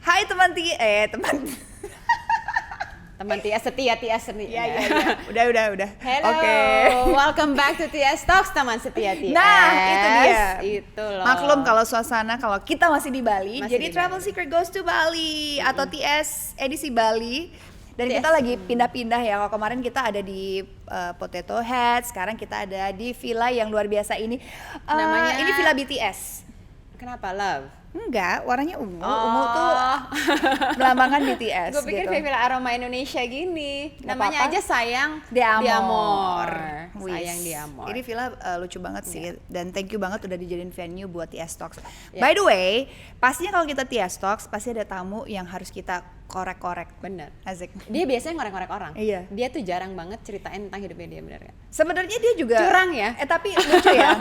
Hai teman Teman Tias setia seni. Iya. Udah. Hello, Oke. welcome back to Tias Talks, teman setia Tias. Nah, itu dia. Itu loh. Maklum kalau suasana kalau kita masih di Bali, Masih jadi di Travel Bali. Secret Goes to Bali atau TS edisi Bali. Dan TS. kita lagi pindah-pindah ya. Kalau kemarin kita ada di Potato Head, sekarang kita ada di villa yang luar biasa ini. Namanya- Ini villa BTS. Kenapa love? Enggak, warnanya ungu. Ungu tuh melambangkan BTS. Gue pikir gitu. kayak villa aroma Indonesia gini. Nggak Namanya apa-apa. aja sayang Di Amor. Wis. Sayang di Amor. Ini villa lucu banget sih, dan thank you banget udah dijadiin venue buat TS Talks. Ya. By the way, pastinya kalau kita TS Talks pasti ada tamu yang harus kita korek-korek. Bener. Asik. Dia biasanya ngorek-ngorek orang. Iya. Dia tuh jarang banget ceritain tentang hidupnya dia, bener gak? Sebenarnya dia juga Curang ya? tapi lucu ya.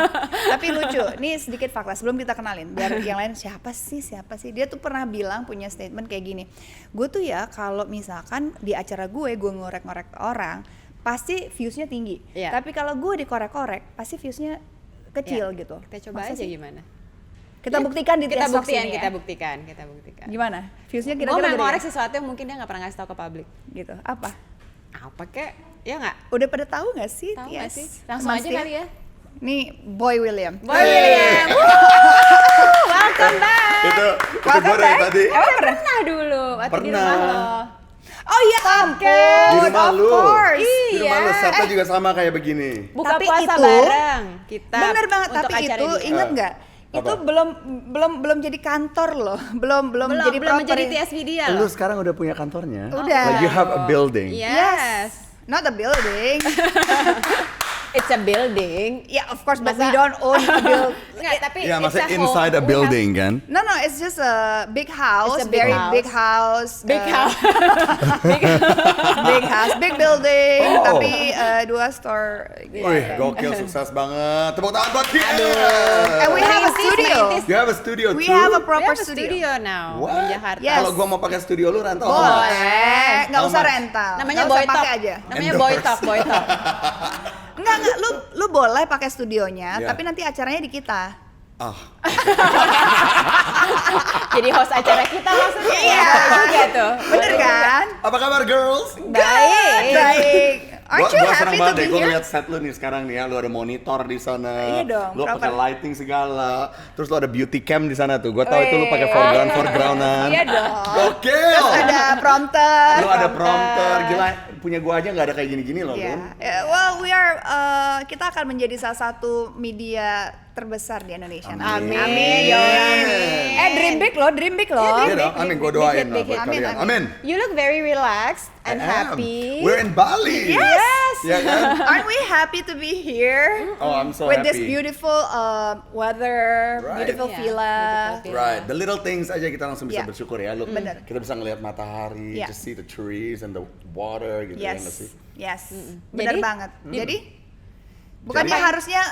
Tapi lucu. Nih sedikit fakta sebelum kita kenalin biar yang lain siapa sih? Dia tuh pernah bilang punya statement kayak gini. Gue tuh ya kalau misalkan di acara gue ngorek-ngorek orang, pasti viewsnya tinggi. Iya. Tapi kalau gue dikorek-korek, pasti viewsnya kecil Ya, gitu. Kita coba Masa aja sih? gimana? Kita buktikan di kita TS Talks buktikan, ini kita ya. buktikan. Gimana? Viewsnya Gue kira-kira mau gede ngorek nggak? sesuatu yang mungkin dia nggak pernah ngasih tahu ke publik. Gitu. Apa? Apa kek? Ya nggak? Udah pada tahu nggak sih? Tahu TS? nggak sih? Langsung Teman aja setia? kali ya. Nih Boy William. Boy William. Welcome back. Itu Welcome gue dari back. tadi Pernah dulu waktu di Pernah. rumah lo. Oh iya ampun. di rumah of lu. course. Di rumah lu Iya. setnya juga sama kayak begini. Buka Tapi puasa itu- bareng kita. Bener banget, untuk tapi acara itu ini. inget nggak? Itu Apa? belum jadi kantor loh, belum belum jadi belum proper. menjadi TS Media Lu loh. sekarang udah punya kantornya. Udah. Like you have a building. Yes. Not a building. It's a building. Yeah, of course, but Masa- we don't own a building. Enggak, tapi Iya, it's maksudnya a inside a home. building kan? No, it's just a big house, It's a big very house. big house. Big house. Big house, big building, Oh. tapi 2 store. gitu. Wih, gokil, sukses banget. Tepuk tangan buat dia. And we have a 90s, studio. 90s. You have a studio We too? have a We proper have a studio now What? di Jakarta. Yes. Kalau gua mau pakai studio lu rental. Boleh, nggak How usah much? rental. Namanya Nggak Boy usah Talk. pakai aja. Namanya Endorse. Boy Talk, Boy Talk. Enggak, lu boleh pakai studionya, Yeah. tapi nanti acaranya di kita. Ah, Jadi host acara kita maksudnya. Iya. Boleh juga tuh. Bener kan? apa kabar girls? Baik. Baik. Aren't you Gua seneng happy to banget be deh, gue here? ngeliat set lu nih sekarang nih ya, lu ada monitor di sana, Iya dong, lu pakai proper. lighting segala, terus lu ada beauty cam di sana tuh, gue tahu itu lu pakai foregroundan. Iya dong. Gokil. Ada prompter. Lu ada prompter, gila, punya gue aja nggak ada kayak gini-gini loh, Iya. Bun. Well, kita akan menjadi salah satu media terbesar di Indonesia. Amin. Amin. Amin. Dream big loh, dream big loh. Iya dong, amin, gue doain lah big hit. buat Amin, kalian. amin. Amin. You look very relaxed and I am. happy. We're in Bali. Yes. Ya kan? Aren't we happy to be here? Oh, I'm so With happy. this beautiful weather, Right. beautiful Yeah, villa. beautiful Right, the little things aja kita langsung bisa Iya. bersyukur ya. Look, Bener. kita bisa ngelihat matahari, Iya. just see the trees and the water gitu ya nggak Yes, sih? yes, benar Jadi? banget. Jadi, bukannya Jadi- harusnya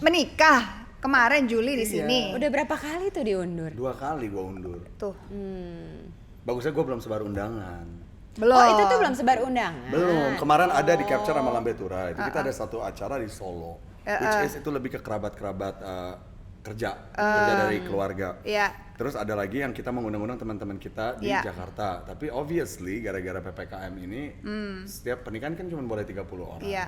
menikah kemarin Juli di Iya. sini. Udah berapa kali tuh diundur? 2 kali gue undur. Tuh, Bagusnya gue belum sebar undangan. belum. Oh, itu tuh belum sebar undangan. Belum, kemarin ada di capture sama Lambe Tura. Itu kita ada satu acara di Solo, which is itu lebih ke kerabat-kerabat kerja dari keluarga. Iya. Terus ada lagi yang kita mengundang-undang teman-teman kita di Iya. Jakarta. Tapi obviously gara-gara PPKM ini setiap pernikahan kan cuma boleh 30 orang. Iya.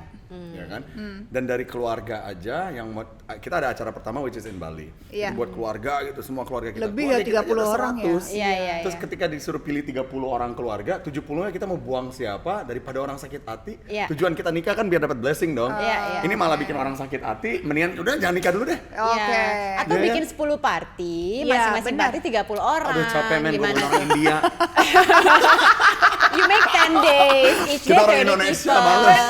Ya kan? Dan dari keluarga aja yang kita ada acara pertama which is in Bali. Iya. Itu buat keluarga gitu, semua keluarga kita. Lebih Keluarga ya, kita 30 aja ada orang ya. 100. Iya, iya, Terus iya. ketika disuruh pilih 30 orang keluarga, 70-nya kita mau buang siapa daripada orang sakit hati. Iya. Tujuan kita nikah kan biar dapat blessing dong. Iya, iya. Ini malah bikin orang sakit hati, mendingan udah jangan nikah dulu deh. Oke. Ya. Atau Iya. bikin 10 party, Iya, masing-masing benar. party 30 orang. Aduh capek men, gue Gimana? orang India. You You make 10 days, each day Kita orang 30 Indonesia, people. males.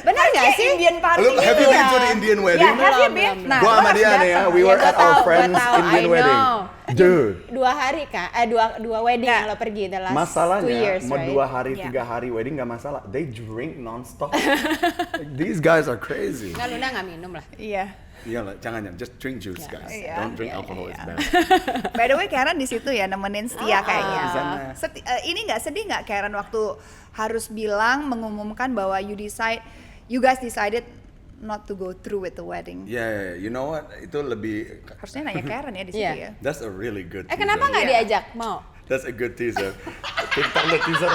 Bener nggak sih? Indian party. Lu have you been to the Indian wedding? Yeah, have you Belum, been? belum. Nah, Gua lo sama harus dia nih ya, datang. we were gua at our tahu, friends gua tahu, Indian I wedding. know. Dude, 2 hari kak, dua wedding yang lo pergi the last 2 masalahnya years, mau right? 2 hari, Yeah. 3 hari wedding nggak masalah. They drink non-stop. Like, these guys are crazy. Nggak, Luna nggak minum lah. Iya. Iya lah, jangan just drink juice Yeah. guys. Iya. Don't drink Iya, alcohol, iya, it's iya. bad. By the way, Karen di situ ya nemenin Setia kayaknya. Di sana. Ini nggak sedih nggak Karen waktu harus bilang mengumumkan bahwa you guys decided not to go through with the wedding. Yeah, you know what? Itu lebih Harusnya nanya Karen ya di situ Iya. ya. that's a really good teaser. Kenapa nggak Iya. diajak? Mau? That's a good teaser. TikTok le teaser.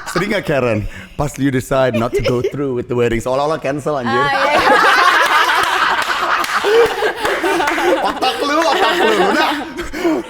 Sedih nggak Karen? Pas you decide not to go through with the wedding, seolah-olah cancel anjir. Otak lu, nah.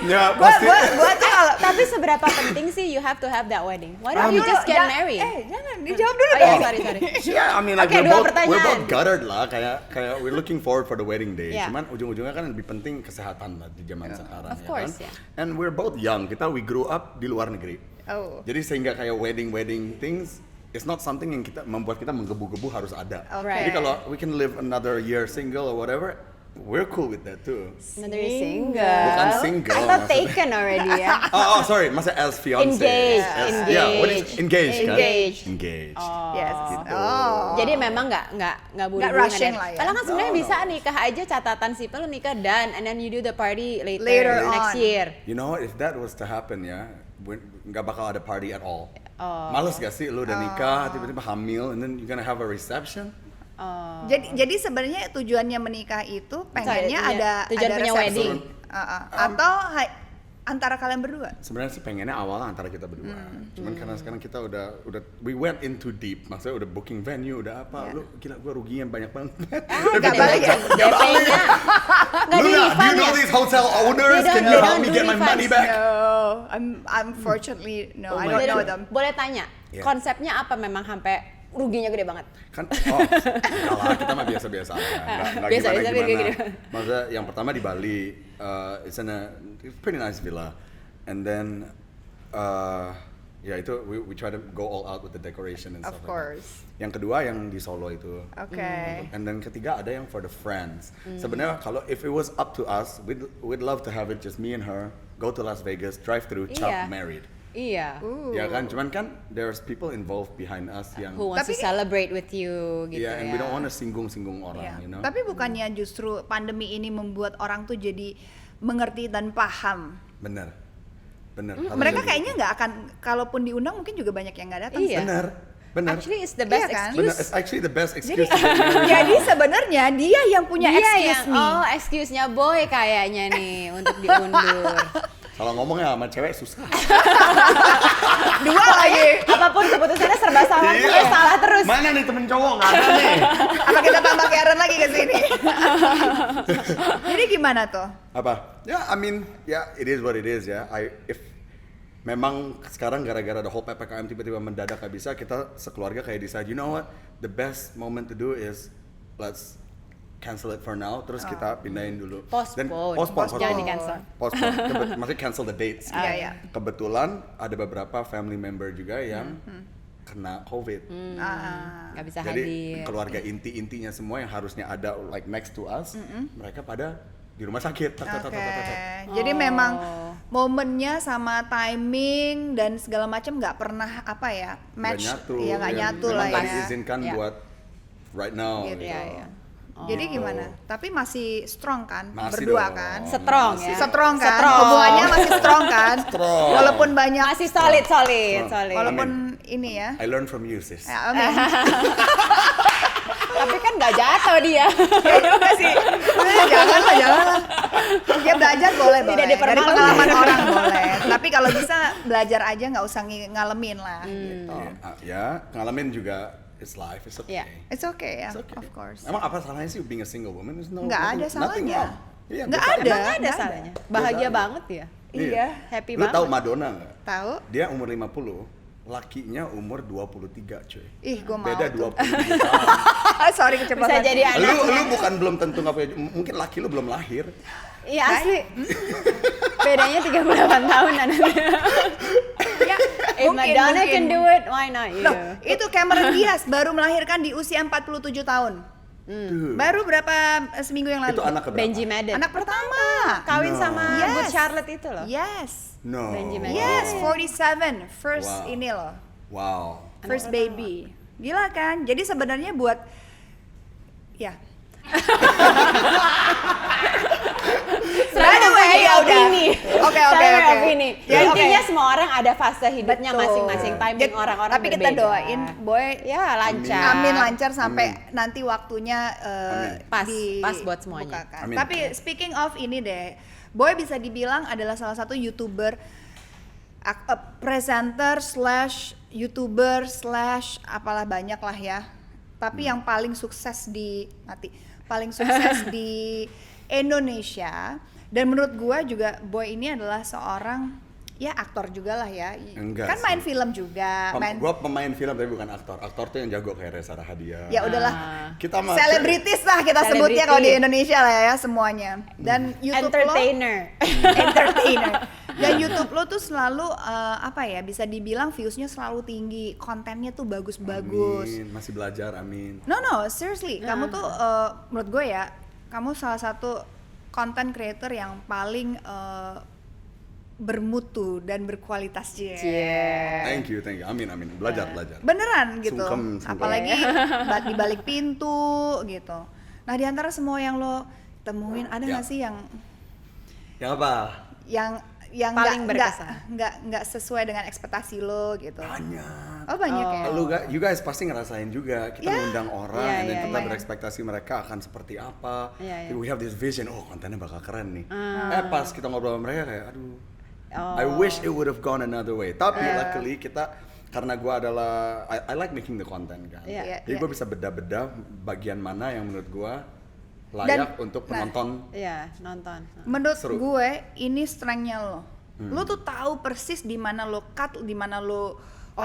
Ya pasti. Gua tuh kalau Tapi seberapa penting sih you have to have that wedding? Why don't you just get married? Jangan dijawab dulu Oh iya, dong. sorry. Yeah, I mean like Oke, we're 2 both pertanyaan. guttered lah, kayak we're looking forward for the wedding day. Yeah. Cuman ujung-ujungnya kan lebih penting kesehatan lah di zaman sekarang. Of course, ya kan? yeah. And we're both young. We grew up di luar negeri. Oh. Jadi sehingga kayak wedding things it's not something yang membuat kita menggebu-gebu harus ada. Okay. Jadi kalau we can live another year single or whatever, we're cool with that too. Another single. Bukan single, I thought maksudnya. taken already ya. Oh, sorry, masa as fiance. Engaged, Yeah, what is engaged. engaged? Kan? Engaged. Engaged. Yes. Gitu. Oh. Jadi memang nggak buru-buru rushing lah ya. Kalau kan sebenarnya No, bisa no. nikah aja catatan sipil lu nikah done and then you do the party Later next on. year. You know what, if that was to happen ya, nggak bakal ada party at all. Oh. Males gak sih lu udah nikah, tiba-tiba hamil, and then you're gonna have a reception? Oh. Jadi sebenarnya tujuannya menikah itu pengennya Sorry, ada tujuan punya resepsi. wedding. Atau antara kalian berdua. Sebenarnya sih pengennya awalnya antara kita berdua. Cuman karena sekarang kita udah we went into deep. Maksudnya udah booking venue, udah apa. Lu gila gua ruginya banyak banget. Nggak balik ya? DP-nya nggak di Luna, do you refund know ya? these hotel owners? They Can don't- you they help don't me do get my money refunds. back? No, unfortunately no, I don't know them. Boleh tanya, Yeah. konsepnya apa memang sampai ruginya gede banget? Kan enggak lah, kita mah biasa-biasa aja. Enggak Biasa, gimana tapi gimana. gini. Maksudnya yang pertama di Bali, it's a pretty nice villa. And then ya itu we try to go all out with the decoration and Of stuff. course. Like that. Yang kedua yang di Solo itu. Okay. And then ketiga ada yang for the friends. Sebenarnya kalau if it was up to us, we'd love to have it just me and her, go to Las Vegas, drive through, chop, Iya. married. Iya. Ya kan, cuman kan there's people involved behind us yang Who wants to Tapi- celebrate with you gitu yeah, ya. and we don't want to singgung-singgung orang, Yeah. you know. Tapi bukannya justru pandemi ini membuat orang tuh jadi mengerti dan paham. Bener. Harus Mereka jadi kayaknya gitu. nggak akan, kalaupun diundang mungkin juga banyak yang nggak datang. Iya. Bener. Actually it's the best Iya kan? Bener, excuse. it's actually the best Jadi, excuse. to get married jadi now. sebenarnya dia yang punya Dia excuse yang, me. excuse-nya boy kayaknya nih untuk diundur. Kalau ngomongnya sama cewek susah. Dua lagi. Apapun keputusannya serba salah, Iya. pokoknya salah terus. Mana nih temen cowok? Nggak ada nih. Apa kita tambah Karen lagi ke sini? Jadi gimana tuh? Apa? Ya, I mean, ya it is what it is ya. If memang sekarang gara-gara the whole PPKM tiba-tiba mendadak nggak bisa, kita sekeluarga kayak decide, you know what? The best moment to do is let's cancel it for now, terus kita pindahin dulu. Postpone. Postpone. Jangan di-cancel. Postpone. Maksudnya cancel the dates. Iya, iya. Kebetulan ada beberapa family member juga yang kena COVID. Nggak bisa Jadi hadir. keluarga inti-intinya semua yang harusnya ada like next to us, mereka pada di rumah sakit. Oke. Jadi memang momennya sama timing dan segala macam nggak pernah apa ya match. Iya nggak nyatu lah Memang ya. diizinkan Iya. buat right now. Gitu. Gitu. Iya, iya. Jadi Gitu. gimana? Tapi masih strong kan? Masih Berdua dong. kan? Strong Masih. ya. Strong kan? Strong. Hubungannya masih strong kan? Strong. Walaupun banyak, Masih solid. walaupun ini ya. I learned from you, sis. Ya, amin. Tapi kan nggak jatuh dia. Ya juga sih. Janganlah. Ya belajar boleh. Tidak Dari dipermalukan. pengalaman orang boleh. Tapi kalau bisa belajar aja, nggak usah ngalamin lah. Gitu. Ya, ngalamin juga it's life, it's okay. Iya. It's okay ya, It's okay. of course. Emang apa salahnya sih being a single woman? There's Nggak ada nothing salahnya. wrong. Iya, Nggak biasa ada. aja. Nggak ada nggak salahnya. Bahagia Biasa. banget ya. Iya. Happy Lu banget. tahu Madonna nggak? Tahu? Dia umur 50, lakinya umur 23 cuy. Ih, gue mau Beda tuh. 23 tahun. Sorry keceplosan. Bisa jadi anak. Lu bukan belum tentu nggak punya, mungkin laki lu belum lahir. Iya asli. Bedanya 38 tahun anaknya. Ya, If Madonna can do it, why not you? Loh, itu Cameron Diaz baru melahirkan di usia 47 tahun. Duh. Baru seminggu yang lalu. Itu anak keberapa? Benji Madden. Anak pertama. Kawin No. sama Yes. Good Charlotte itu loh. Yes. No. Benji Madden. Yes, 47. First Wow. ini loh. Wow. First baby. Gila kan? Jadi sebenarnya buat ya. By the way, ya udah. Opini. Oke. Opini. Ya, Intinya oke. semua orang ada fase hidupnya Betul. masing-masing, timing Jadi, orang-orang tapi kita berbeda. doain boy Ya lancar. amin lancar sampai Amin. nanti waktunya Amin. Pas buat semuanya. dibukakan. Amin. Tapi speaking of ini deh, boy bisa dibilang adalah salah satu YouTuber, presenter slash YouTuber slash apalah banyak lah ya. Tapi yang paling sukses di Indonesia. Dan menurut gua juga boy ini adalah seorang ya aktor juga lah ya. Enggak Kan sih. main film juga. Gue pemain film tapi bukan aktor. Aktor tuh yang jago kayak Reza Rahadian. Ya udahlah. Kita mah Selebritis lah kita sebutnya kalau di Indonesia lah ya semuanya. Dan YouTube Entertainer. entertainer. Dan YouTube lo tuh selalu apa ya, bisa dibilang viewsnya selalu tinggi, kontennya tuh bagus-bagus. Amin. Masih belajar, amin. No seriously, kamu tuh menurut gue ya, kamu salah satu content creator yang paling bermutu dan berkualitas ya. Thank you. Amin. Belajar. Beneran gitu. Sungkem. Apalagi di balik pintu gitu. Nah, di antara semua yang lo temuin ada nggak sih yang apa? yang Paling berkesan. nggak sesuai dengan ekspektasi lo gitu? Banyak. Oh banyak ya. You guys pasti ngerasain juga. Kita ngundang orang, Iya, dan iya, kita iya. berekspektasi mereka akan seperti apa. Iya, iya. We have this vision, kontennya bakal keren nih. Pas kita ngobrol sama mereka kayak, aduh, Oh. I wish it would have gone another way. Tapi luckily kita, karena gue adalah, I like making the content kan. Iya. Jadi gue bisa beda-beda bagian mana yang menurut gue layak untuk penonton. Iya, nonton. Menurut Seru. gue ini strength-nya lo. Lo tuh tahu persis di mana lo cut, di mana lo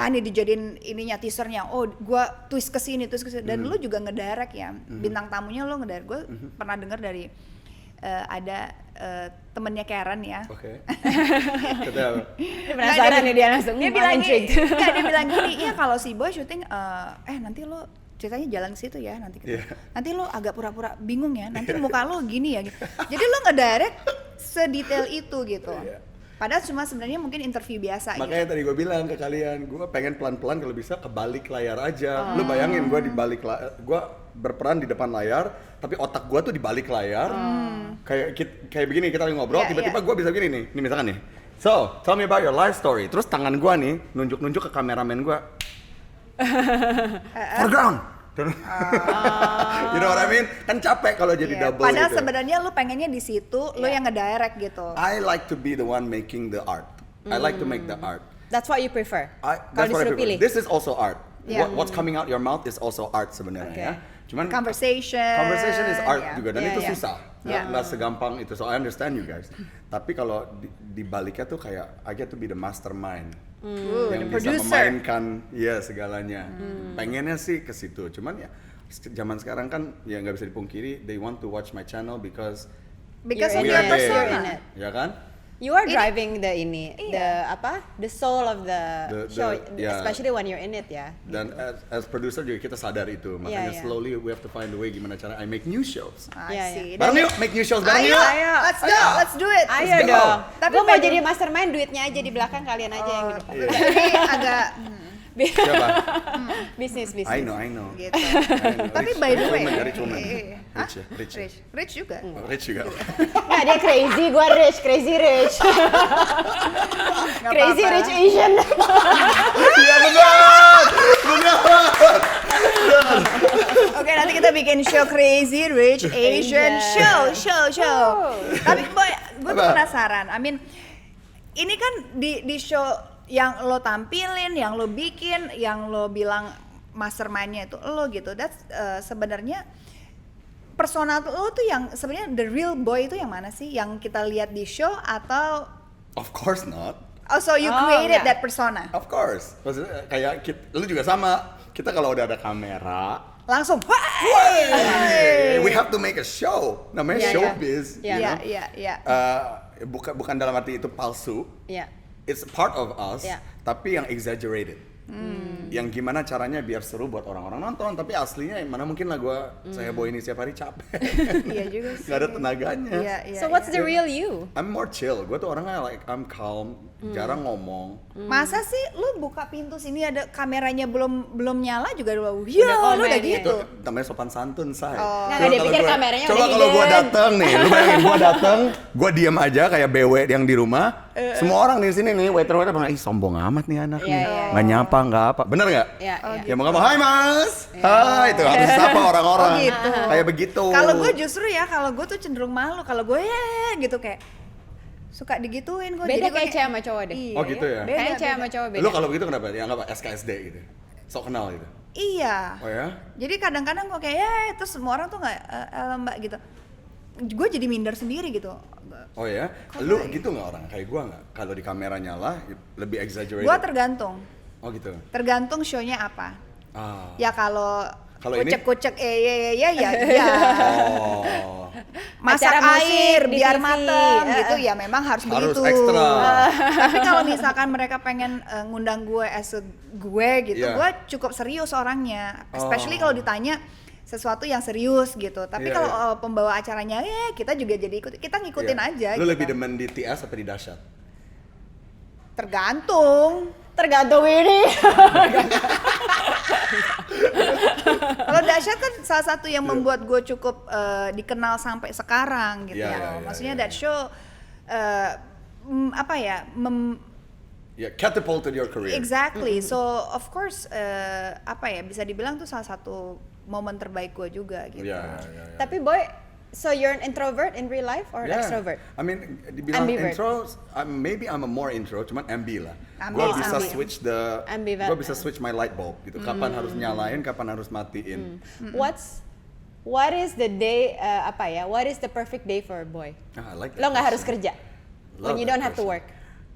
ini dijadiin ininya teasernya. Oh, gua twist ke sini. Dan lo juga ngedirect ya. Bintang tamunya lo ngedirect. Gue pernah dengar dari ada temennya Karen ya. Oke. Kita Penasaran nih dia langsung. Dia bilang intrigued. gini, dia bilang gini, iya kalau si boy syuting, nanti lo ceritanya jalan ke situ ya, nanti lo agak pura-pura bingung ya, nanti muka lo gini ya. Gitu. Jadi lo ngedirect sedetail itu gitu. Padahal cuma sebenarnya mungkin interview biasa makanya gitu. tadi gue bilang ke kalian, gue pengen pelan-pelan kalau bisa ke balik layar aja. Lu bayangin gue gue berperan di depan layar, tapi otak gue tuh di balik layar. Kayak begini kita lagi ngobrol, Iya, tiba-tiba gue bisa gini nih misalkan nih. So, tell me about your life story. Terus tangan gue nih nunjuk-nunjuk ke kameramen gue. Foreground. You know what I mean? Kan capek kalau jadi Iya, double padahal gitu. sebenarnya lo pengennya di situ, lo yang ngedirect gitu. I like to be the one making the art. I like to make the art. That's what you prefer. That's Kalau what I disuruh prefer. pilih. This is also art. Yeah. What's coming out your mouth is also art sebenarnya Okay. ya. Cuman Conversation is art yeah. juga, dan Yeah, itu yeah. susah. Yeah. Nggak segampang itu. So I understand you guys. Tapi kalau di baliknya tuh kayak I get to be the mastermind. Yang the bisa producer. memainkan segalanya. Pengennya sih ke situ. Cuman ya zaman sekarang kan ya nggak bisa dipungkiri, they want to watch my channel because Because of You're your in it. persona. You're in it. ya kan? You are Ini- driving the Iya. the soul of the show, yeah. especially when you're in it ya. Dan as producer juga kita sadar itu, makanya yeah. slowly we have to find a way gimana cara I make new shows. I Iya, see. Bareng Dan- yuk, make new shows bareng Ayo, yuk. let's do it. Ayo Let's go. dong. Tapi Gue mau by the- jadi mastermind, duitnya aja di belakang, kalian aja yang di depan. Iya. Jadi agak Siapa? Bisnis. I know. gitu. I know. Tapi Rich- by the rich way, woman, rich woman. Hah? Rich ya, rich ya. Rich juga. Rich juga. Nah, dia crazy, gue rich, crazy rich. Nggak Crazy apa-apa. rich Asian. Iya benar. Oke, nanti kita bikin show Crazy Rich Asian Asian. show. Tapi boy, gue tuh Apa? penasaran. I mean, ini kan di show yang lo tampilin, yang lo bikin, yang lo bilang mastermind-nya itu lo gitu. That's sebenarnya persona lo tuh yang sebenarnya the real boy itu yang mana sih? Yang kita lihat di show atau Of course not. Oh, so you Oh, created enggak. that persona. Of course. Maksudnya kayak lu juga sama. Kita kalau udah ada kamera, Langsung. we have to make a show. Namanya Yeah, showbiz. yeah. you Iya, know? iya, iya. Bukan dalam arti itu palsu. Yeah. It's part of us, Yeah. tapi yang exaggerated. Yang gimana caranya biar seru buat orang-orang nonton, tapi aslinya mana mungkin lah gue saya bawa ini setiap hari capek. Iya juga sih. Nggak ada tenaganya. Iya, iya. So what's iya. the real you? I'm more chill. Gue tuh orangnya like I'm calm, jarang ngomong. Masa sih lu buka pintu sini ada kameranya belum nyala juga lu. Ya, Udah lu udah komen, ya. Itu gitu. namanya sopan santun, say. Oh. Nggak, dia pikir kameranya coba udah kalau gue hidden. dateng nih, lu bayangin gue dateng, gue diem aja kayak BW yang di rumah. Semua orang di sini nih, waiter bilang, ih sombong amat nih anak nih, Iya. nggak nyapa, nggak apa, bener nggak? Iya, Oh, iya. Ya mau ngomong, hai mas, hai, itu harus sapa orang-orang, Oh, gitu. kayak begitu. Kalau gue justru ya, kalau gue tuh cenderung malu. Kalau gue ya gitu kayak suka digituin gue. Beda kayak cewek sama cowok deh. Oh, gitu ya? Beda, Kayaknya cewek beda. sama cowok beda. Lu kalau begitu kenapa? Ya nggak apa, SKSD gitu, sok kenal gitu. Iya. Oh ya? Jadi kadang-kadang gue kayak ya terus semua orang tuh nggak mbak gitu. Gue jadi minder sendiri gitu. Oh ya? Lu gitu nggak orang? Kayak gua nggak? Kalau di kamera nyala, lebih exaggerated. Gue tergantung. Oh gitu? Tergantung show-nya apa. Ah. Ya kalau Kalau ini? kucek-kucek ya. Oh. Masak Acara musik air di biar TV. mateng gitu ya memang harus Harus begitu. ekstra. Tapi kalau misalkan mereka pengen ngundang gue as a gue gitu, Iya. gue cukup serius orangnya. Especially Oh. kalau ditanya sesuatu yang serius gitu. Tapi Iya, kalau iya. pembawa acaranya kita juga jadi kita ngikutin Iya. aja. Lu gitu. lebih demen di TS atau di Dahsyat? Tergantung. Tergantung ini. Kalau Dahsyat kan salah satu yang membuat gue cukup dikenal sampai sekarang gitu Iya, ya. iya, iya, Maksudnya iya. that show apa ya? Ya, catapulted your career. Exactly. So of course apa ya bisa dibilang tuh salah satu momen terbaik gue juga gitu. Iya, iya, iya. Tapi boy, so you're an introvert in real life or Yeah. extrovert? I mean, dibilang Ambivert. intro, maybe I'm a more intro, cuman ambi lah. Ambi, Gue bisa ambi. switch Ambivert. gue bisa switch my light bulb gitu. Kapan harus nyalain, kapan harus matiin. What is the day apa ya? What is the perfect day for a boy? Ah, I like that Lo nggak harus question. kerja. Love When you that don't have to question. work.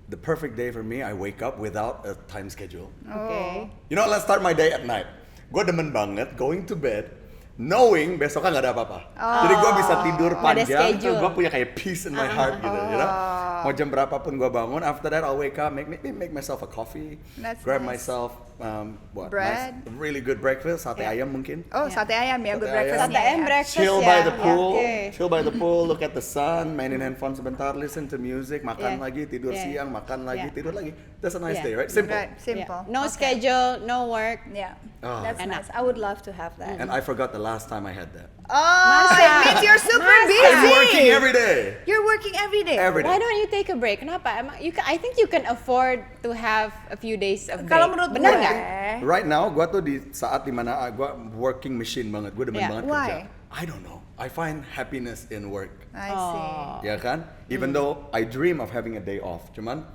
The perfect day for me, I wake up without a time schedule. Oke. You know, let's start my day at night. Gue demen banget going to bed, knowing besoknya nggak ada apa-apa. Jadi gue bisa tidur Nggak ada panjang, schedule. gue punya kayak peace in my heart gitu, you know. Mau jam berapapun gue bangun, after that I'll wake up, make myself a coffee, That's grab nice. myself Bread. nice, really good breakfast, sate Yeah. ayam mungkin. Oh, sate ayam ya, good Sate breakfast. ayam. Sate ayam breakfast Chill ya. by the pool, Oke. chill by the pool, look at the sun, mainin handphone sebentar, listen to music, makan Yeah. lagi, tidur Yeah. siang, makan lagi, Yeah. tidur lagi. That's a nice Yeah. day, right? Simple. Right, simple. Yeah. No Okay. schedule, no work. Yeah, Oh. that's Enak. nice. I would love to have that. And I forgot the last time I had that. Oh, Masa? it means you're super Masa? busy. I'm working every day. You're working every day. Every day. Why don't you take a break? Kenapa? Emang I think you can afford to have a few days of break. Kalau menurut Bener gue, nggak? Right now, gue tuh di saat dimana gue working machine banget, gue demen Yeah. banget Why? kerja. I don't know. I find happiness in work, I see. Oh. ya kan? Even though I dream of having a day off, cuman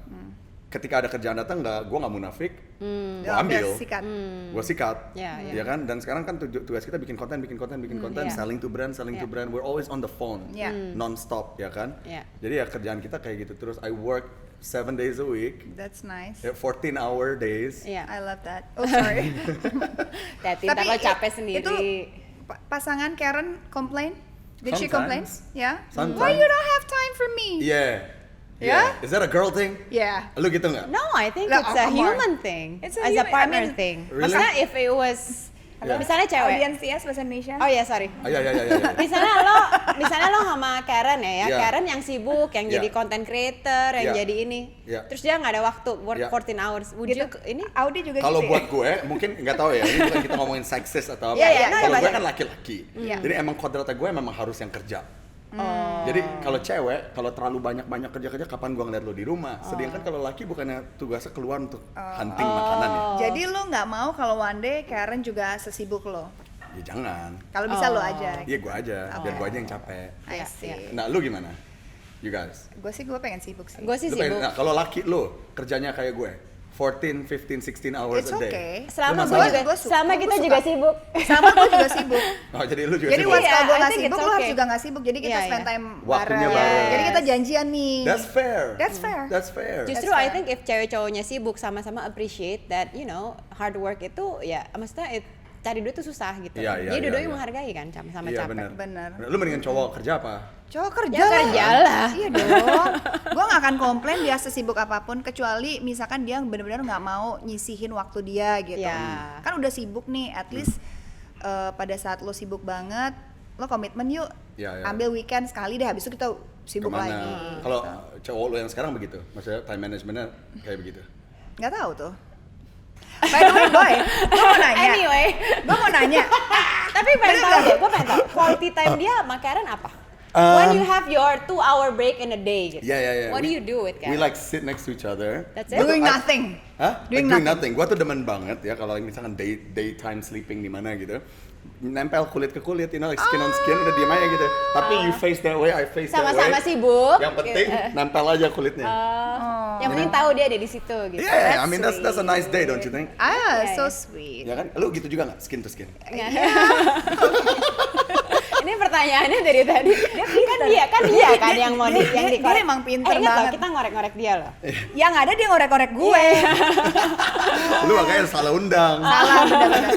ketika ada kerjaan datang gue nggak munafik, gue Ya, ambil, udah sikat. gue sikat, Ya, ya. ya kan? Dan sekarang kan tugas kita bikin konten, ya. selling to brand, Ya. We're always on the phone, Ya. non-stop, ya kan? Ya. Jadi ya kerjaan kita kayak gitu terus. I work 7 days a week, That's nice. 14-hour days. Iya. I love that. Oh, sorry. Hati, ntar lo capek sendiri. Itu pasangan Karen complain? Did she complain? Sometimes. Yeah. Sometimes. Why you don't have time for me? Yeah. Yeah? Is that a girl thing? Yeah. Lu gitu nggak? No, I think Lah, it's a more. human thing. It's a As human- a partner I mean- thing. Really? Maksudnya if it was, Yeah. misalnya cewek. Audience TS bahasa Indonesia. Oh ya sorry. Oh, ya. Misalnya lo sama Karen ya, Yeah. Karen yang sibuk, yang Yeah. jadi content creator, yang Yeah. jadi ini. Yeah. Terus dia nggak ada waktu work Yeah. 14 hours. Would Gitu. you ini? Audi juga Kalau gitu buat ya? gue, mungkin nggak tahu ya, ini bukan kita ngomongin seksis atau apa. Iya, iya, Kalau gue banyak. kan laki-laki, Iya. jadi emang kodratnya gue memang harus yang kerja. Oh. Jadi kalau cewek, kalau terlalu banyak kerja, kapan gue ngeliat lo di rumah? Sedangkan kalau laki bukannya tugasnya keluar untuk hunting makanan ya? Jadi lo nggak mau kalau one day Karen juga sesibuk lo? Ya jangan. Kalau bisa lo aja. Iya gue aja, biar gue aja yang capek. I Iya, see. iya. Nah lu gimana? You guys? Gue sih gue pengen sibuk sih. Gue sih Lu sibuk. nah, kalau laki lu kerjanya kayak gue, 14, 15, 16 hours It's a day. okay. Selama Lu gue masalah? juga, Gua suka, selama gua kita suka. juga sibuk. Sama gue juga sibuk. Oh, jadi lu juga Jadi sibuk. once kalau gue I nggak think sibuk, it's lu harus okay. juga nggak sibuk. Jadi kita Iya, spend iya. time Waktunya bareng. bareng. Jadi kita janjian nih. That's fair. That's fair. That's fair. Justru That's I fair. think if cewek cowoknya sibuk sama-sama appreciate that you know hard work itu ya maksudnya cari duit itu susah gitu. Iya, iya, Jadi iya, dua-duanya iya. menghargai kan sama-sama Iya, capek. Bener. Lu mendingan cowok kerja apa? Cowok kerja Ya, kerja lah. Iya dong. Gue gak akan komplain dia sesibuk apapun kecuali misalkan dia benar-benar nggak mau nyisihin waktu dia gitu. Iya. Kan udah sibuk nih, at least pada saat lo sibuk banget, lo komitmen yuk. Iya, iya. Ambil weekend sekali deh, habis itu kita sibuk Kemana? lagi. Kalau cowok lu yang sekarang begitu, maksudnya time managementnya kayak begitu. Nggak tahu tuh. By the way, boy, gue mau nanya. Anyway, Gue mau nanya. tapi pengen tahu deh, gue pengen tahu quality time dia sama Karen apa? When you have your 2-hour break in a day gitu. Yeah. What do you do with Karen? We like sit next to each other. That's it? Doing I- nothing. Hah? Doing Doing nothing. Gua tuh demen banget ya kalau misalkan daytime sleeping di mana gitu. Nempel kulit ke kulit, you know, like skin on skin, udah diem aja gitu. Tapi you face that way, I face that way. Sama-sama sibuk. Yang penting nempel aja kulitnya. Yang penting tahu dia ada di situ gitu. Yeah, I mean that's a nice day, don't you think? Ah, so Iya, iya. sweet. Ya kan? Lu gitu juga nggak? Skin to skin. Ini pertanyaannya dari tadi. Kan dia yang mau dia- yang dia dikorek. emang pinter ingat loh, banget. kita ngorek-ngorek dia loh. Yang ada dia ngorek-ngorek gue. Lu makanya salah undang. Salah bener-bener.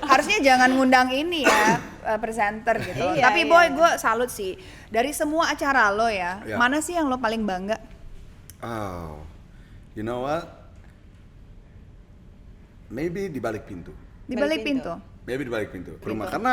Harusnya jangan ngundang ini ya presenter gitu. Iya, Tapi iya. boy, gue salut sih. Dari semua acara lo ya, Ya. mana sih yang lo paling bangga? Oh, you know what? Maybe di balik pintu. Di Balik balik pintu. Maybe di balik pintu ke rumah. Karena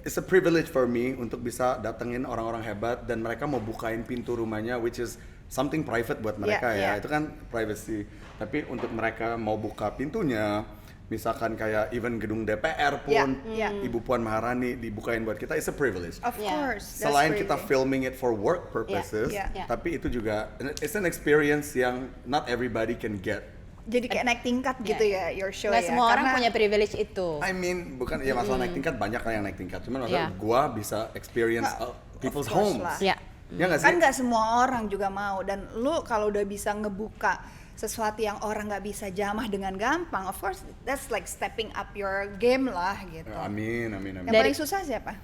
it's a privilege for me untuk bisa datengin orang-orang hebat dan mereka mau bukain pintu rumahnya, which is something private buat mereka Yeah, ya. yeah. Itu kan privacy. Tapi untuk mereka mau buka pintunya, misalkan kayak even gedung DPR pun, Yeah, yeah. Ibu Puan Maharani dibukain buat kita, it's a privilege. Of Yeah. course. that's Selain crazy. kita filming it for work purposes, Yeah, yeah. tapi itu juga it's an experience yang not everybody can get. Jadi kayak naik tingkat gitu ya your show Nggak ya. semua orang Karena- punya privilege itu. I mean, bukan ya masalah naik tingkat, banyak lah yang naik tingkat. Cuman masalah Yeah. gua bisa experience people's Of course homes. lah. Ya. Ya nggak sih? Kan nggak semua orang juga mau, dan lu kalau udah bisa ngebuka sesuatu yang orang nggak bisa jamah dengan gampang, of course that's like stepping up your game lah gitu. Amin. Yang Dari- paling susah siapa?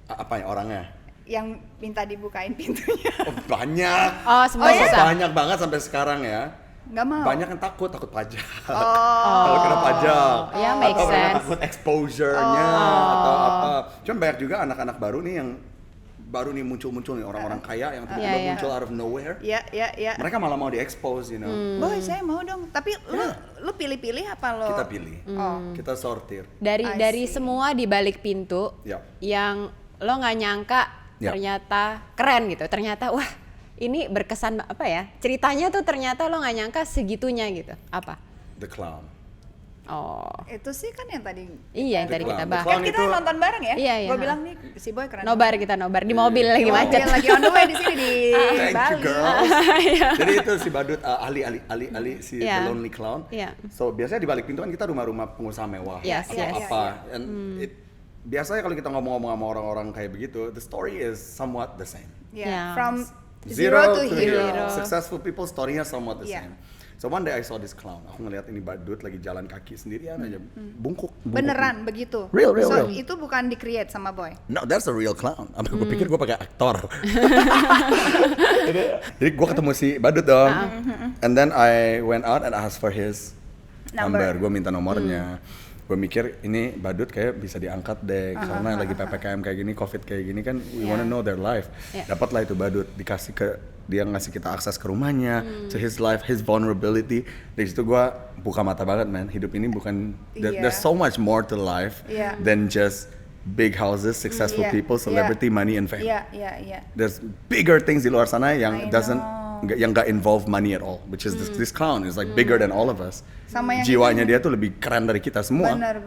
Apa ya orangnya? Yang minta dibukain pintunya. Oh, banyak. Oh, semua Oh, iya? susah. Banyak banget sampai sekarang ya. Nggak mau. Banyak yang takut pajak. Oh. Kalau kena pajak. Ya, make atau mereka sense. takut exposure-nya atau apa. Cuman banyak juga anak-anak baru nih yang baru nih muncul-muncul nih orang-orang kaya yang tiba-tiba Iya, iya. muncul out of nowhere. Ya. Mereka malah mau di-expose, you know. Boy, saya mau dong. Tapi lu pilih-pilih apa lo? Kita pilih. Oh. Kita sortir. Dari I dari see. semua di balik pintu Ya. yang lo nggak nyangka Ya. ternyata keren gitu. Ternyata wah, ini berkesan apa ya? Ceritanya tuh ternyata lo nggak nyangka segitunya gitu. Apa? The Clown. Oh. Itu sih kan yang tadi. Iya yang tadi Clown. kita The bahas. Kan Clown kita itu- nonton bareng ya? Iya, iya. Gue bilang nih si Boy keren. Nobar kita nobar di mobil lagi Mobil macet. lagi on the way di sini di Thank you, Bali. girls. Jadi itu si badut Ali si Iya. The Lonely Clown. Iya. So biasanya di balik pintu kan kita rumah-rumah pengusaha mewah Yes, atau yes. apa. And biasanya kalau kita ngomong-ngomong sama orang-orang kayak begitu, the story is somewhat the same. Yeah. Yeah. From zero to hero. Successful people story-nya somewhat the Yeah. same. So one day I saw this clown. Aku ngeliat ini badut lagi jalan kaki sendirian aja, bungkuk. Beneran begitu. Real. So itu bukan di-create sama Boy. No, that's a real clown. Gue pikir gue pakai aktor. Jadi gue ketemu si badut dong. And then I went out and asked for his number. Gue minta nomornya. Gue mikir ini badut kayak bisa diangkat deh. Karena lagi PPKM kayak gini, COVID kayak gini kan, we wanna know their life. Dapatlah itu badut, dikasih ke dia, ngasih kita akses ke rumahnya, to his life, his vulnerability. Dari situ gue buka mata banget, man. Hidup ini bukan, there's so much more to life Iya. than just big houses, successful Iya. people, celebrity, money, and fame. Iya. There's bigger things di luar sana yang I doesn't nggak involve money at all, which is this clown is like bigger than all of us. Sama yang Jiwanya ini. dia tuh lebih keren dari kita semua. Benar.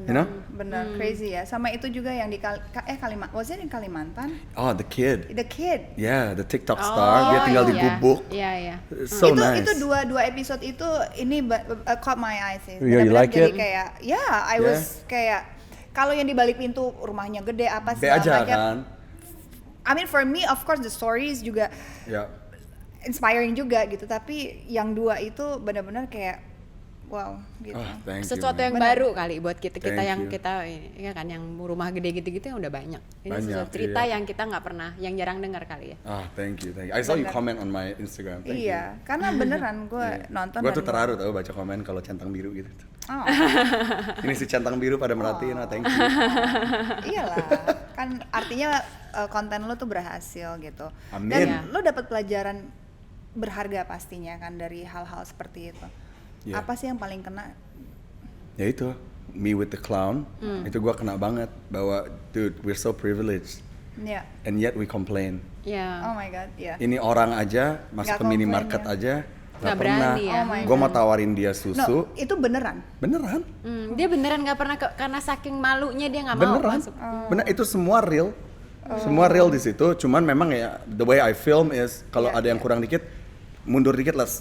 You know? Benar, crazy ya. Sama itu juga yang di Kalimantan. Was it in Kalimantan? Oh, the kid. The Kid. Yeah, the TikTok star. Dia tinggal di iya. gubuk. Iya. So itu nice. itu dua episode itu ini caught my eyes sih. Yeah, you Benar-benar like jadi it? kayak I Yeah. was kayak kalau yang di balik pintu rumahnya gede apa Be segala aja macam. kan. I mean for me of course the stories juga Ya. inspiring juga gitu, tapi yang dua itu benar-benar kayak wow gitu. Thank you, Sesuatu man. yang baru kali buat kita Thank yang you. kita ya kan yang rumah gede gitu-gitu yang udah banyak. Ini Banyak, sesuatu cerita iya. yang kita nggak pernah, yang jarang dengar kali ya. Thank you. I saw you Bener. comment on my Instagram. Thank you. Iya, karena beneran gue nonton Gue dan tuh terharu tau baca komen kalau centang biru gitu. Oh, Ini si centang biru pada merhatiin, thank you. iyalah, kan artinya konten lo tuh berhasil gitu. Amin. Dan lo dapat pelajaran berharga pastinya kan dari hal-hal seperti itu. Iya. Apa sih yang paling kena? Ya itu, Me with the Clown, itu gue kena banget bahwa dude, we're so privileged Ya, and yet we complain. Ya. oh my god, ya. Ini orang aja Nggak masuk ke komplain minimarket ya. aja Nggak nggak pernah. berani ya. Oh my Gue mau tawarin dia susu, No, itu beneran. beneran, Dia beneran nggak pernah karena saking malunya dia nggak mau beneran, masuk. bener itu semua real, semua real di situ. Cuman memang ya the way I film is kalau Iya, ada yang iya. kurang dikit, mundur dikit, let's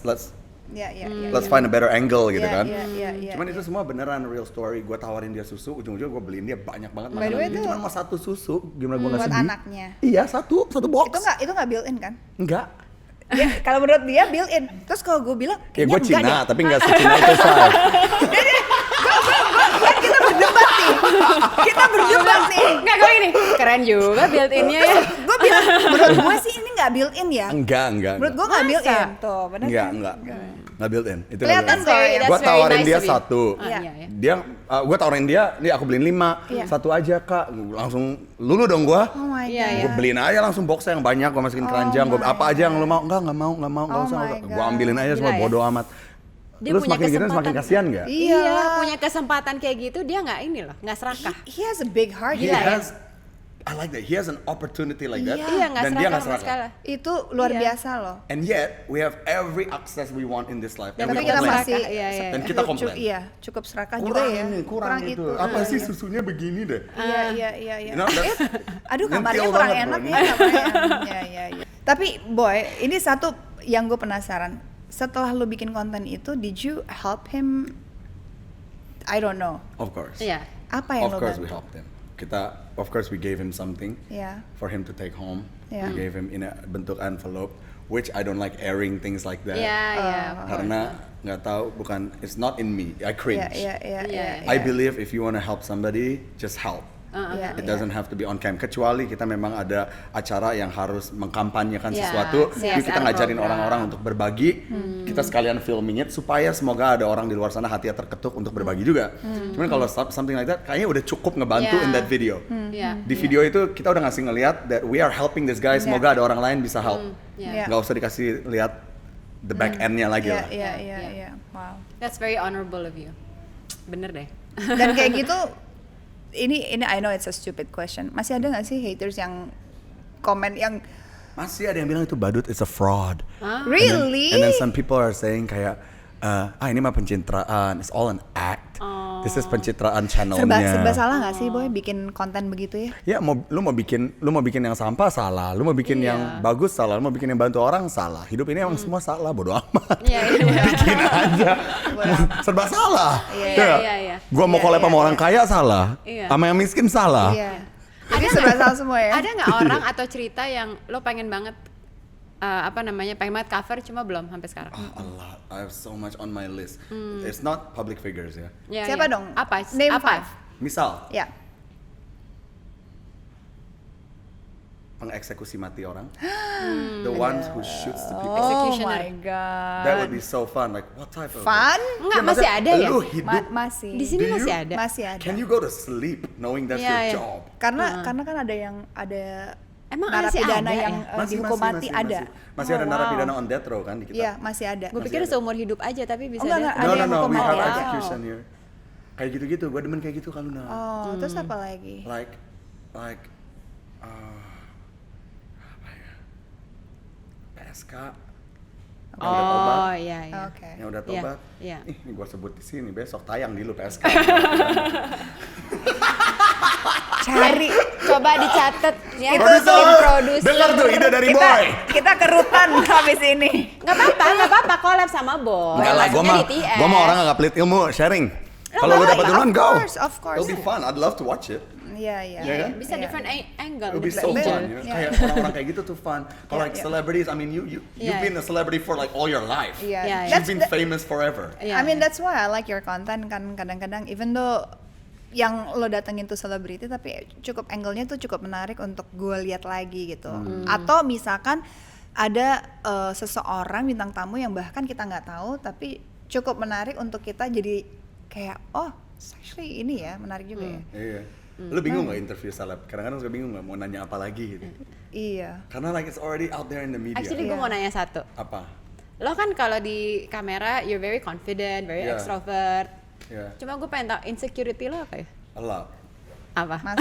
Ya, ya, let's find a better angle gitu Iya, kan. iya, iya, iya, Cuman iya. itu semua beneran real story. Gue tawarin dia susu, ujung-ujungnya gue beliin dia banyak banget. By the way Dia tuh- cuma mau satu susu, gimana gue nggak buat sedih? anaknya. Iya, satu box. Itu nggak built in kan? Enggak. Ya, kalau menurut dia built in. Terus kalau gue bilang, Ya kayaknya gue enggak Cina, deh. tapi nggak se-Cina itu say. Kan kita berdebat nih. Kita berdebat nih. Nggak gue gini, keren juga built-innya ya. Gue bilang, menurut gue sih ini nggak built in ya. Enggak. Menurut gue nggak built in. Masa? Tuh, bener Enggak. kan? Nggak built in. Itu Kelihatan nggak kok built in. ya. Gue That's very tawarin nice dia of you. satu. Iya, iya. Dia, gue tawarin dia, nih aku beliin 5, Iya. satu aja kak. Langsung lulu dong gue. Oh my Iya, god. iya. Gue beliin aja langsung boxnya yang banyak, gue masukin Oh keranjang, gue my apa aja yang lu mau, nggak mau, nggak Oh usah, my gue God. ambilin aja semua, Gila ya. bodo amat. Dia Lu punya semakin gitu kesempatan. semakin kasihan nggak? Iya. Iya, punya kesempatan kayak gitu dia nggak ini loh, nggak serakah. He has a big heart. He Gila ya. has, I like that, he has an opportunity like that, Iya, nggak dan dia nggak serakah sama serakah. sekali. Itu luar Iya. biasa loh. And yet, we have every access we want in this life. Dan And we Tapi kita complain. masih Iya, iya. Dan kita komplain. Iya, cukup serakah juga Kurang ya. ini, kurang itu. Apa sih susunya begini deh? Iya. You know, that's- Aduh, kamarnya nyentil kurang banget, enak bro. ya kamarnya. Iya. Tapi boy, ini satu yang gue penasaran. Setelah lu bikin konten itu, did you help him? I don't know. Of course. Iya. Apa yang Of lo course we bantu? helped him. Of course we gave him something Iya. for him to take home. Yeah. We gave him in a bentuk envelope, which I don't like airing things like that. Iya, iya. Karena nggak tahu, bukan, it's not in me. I cringe. Iya. Iya. I believe if you wanna help somebody, just help. Iya, It iya. doesn't have to be on cam, kecuali kita memang ada acara yang harus mengkampanyekan Yeah, sesuatu, yuk kita CSR ngajarin program. orang-orang untuk berbagi, kita sekalian filming it supaya semoga ada orang di luar sana hatinya terketuk untuk berbagi juga. Cuman kalau something like that, kayaknya udah cukup ngebantu Yeah. in that video. Iya. Di video itu kita udah ngasih ngeliat that we are helping this guy, semoga ada orang lain bisa help. Iya. Nggak usah dikasih lihat the back end-nya lagi lah. Iya. Wow. That's very honorable of you. Bener deh. Dan kayak gitu, ini I know it's a stupid question. Masih ada nggak sih haters yang komen yang Masih ada yang bilang itu badut, it's a fraud. really? And then some people are saying kayak, ini mah pencitraan, it's all an act. This is pencitraan channelnya. serba salah nggak sih boy bikin konten begitu ya? Ya lu mau bikin yang sampah salah, lu mau bikin yang bagus salah, lu mau bikin yang bantu orang salah. Hidup ini emang semua salah, bodo amat. Iya, iya. Bikin aja. Serba salah. Iya. Gua mau collab sama orang kaya salah, Iya. sama yang miskin salah. Iya. Jadi serba salah semua ya? Ada nggak orang atau cerita yang lo pengen banget pengen banget cover cuma belum sampai sekarang? Allah, I have so much on my list. It's not public figures ya. Iya, Siapa iya. dong? Apa? Name Apa? 5. Misal, Ya. pengeksekusi mati orang. The ones who shoots the people. Oh Executioner. my god. That would be so fun. Like what type of Fun? Enggak, Ya, masih maksudnya ada ya? Lu hidup. Masih. Di sini Do masih you? ada. Masih ada. Can you go to sleep knowing that's Iya, your iya. job? Karena kan ada Emang masih narapidana ada yang ya? dihukum mati ada. Masih ada Oh, wow. narapidana on death row kan di kita. Iya, masih ada. Gue pikir seumur hidup aja tapi bisa enggak, ada. ada yang No, hukum we mati have aja. execution here. Kayak gitu-gitu, gue demen kayak gitu kalau Oh, terus apa lagi? like apa ya? PSK. Yang udah tobat. Oh iya iya. Oke. Yang udah Iya, tobat. iya. Ini gue sebut di sini, besok tayang di lu PSK. Cari. Coba dicatat ya. Produser, dengar tuh ide dari boy. Kita kerutan habis ini. Nggak apa-apa, collab sama Boy. Enggak lah, gue Maksudnya mah, di TS. gue mah orang nggak pelit ilmu, sharing. Kalau lu dapat duluan, go. Of course. It'll be fun. I'd love to watch it. Iya, iya. Iya kan? Bisa Iya. different angle. It would be so Betul. fun, you know? Yeah. Kayak orang-orang kayak gitu tuh fun. Kalau Yeah, like yeah. celebrities, I mean you've Yeah. been a celebrity for like all your life. Iya. Yeah, You've That's been the- famous forever. Yeah. I mean that's why I like your content kan, kadang-kadang even though yang lo datengin tuh selebriti tapi cukup angle-nya tuh cukup menarik untuk gue lihat lagi gitu. Atau misalkan ada seseorang bintang tamu yang bahkan kita nggak tahu tapi cukup menarik untuk kita jadi kayak oh actually ini ya menarik juga ya. Iya. Lu bingung nggak interview seleb? Kadang-kadang suka bingung nggak mau nanya apa lagi gitu. Iya. Karena like it's already out there in the media. Actually gue Iya. mau nanya satu. Apa? Lo kan kalau di kamera you're very confident, very Yeah. extrovert. Ya. Cuma gue pengen tahu insecurity lo apa ya? A lot. Apa? Masa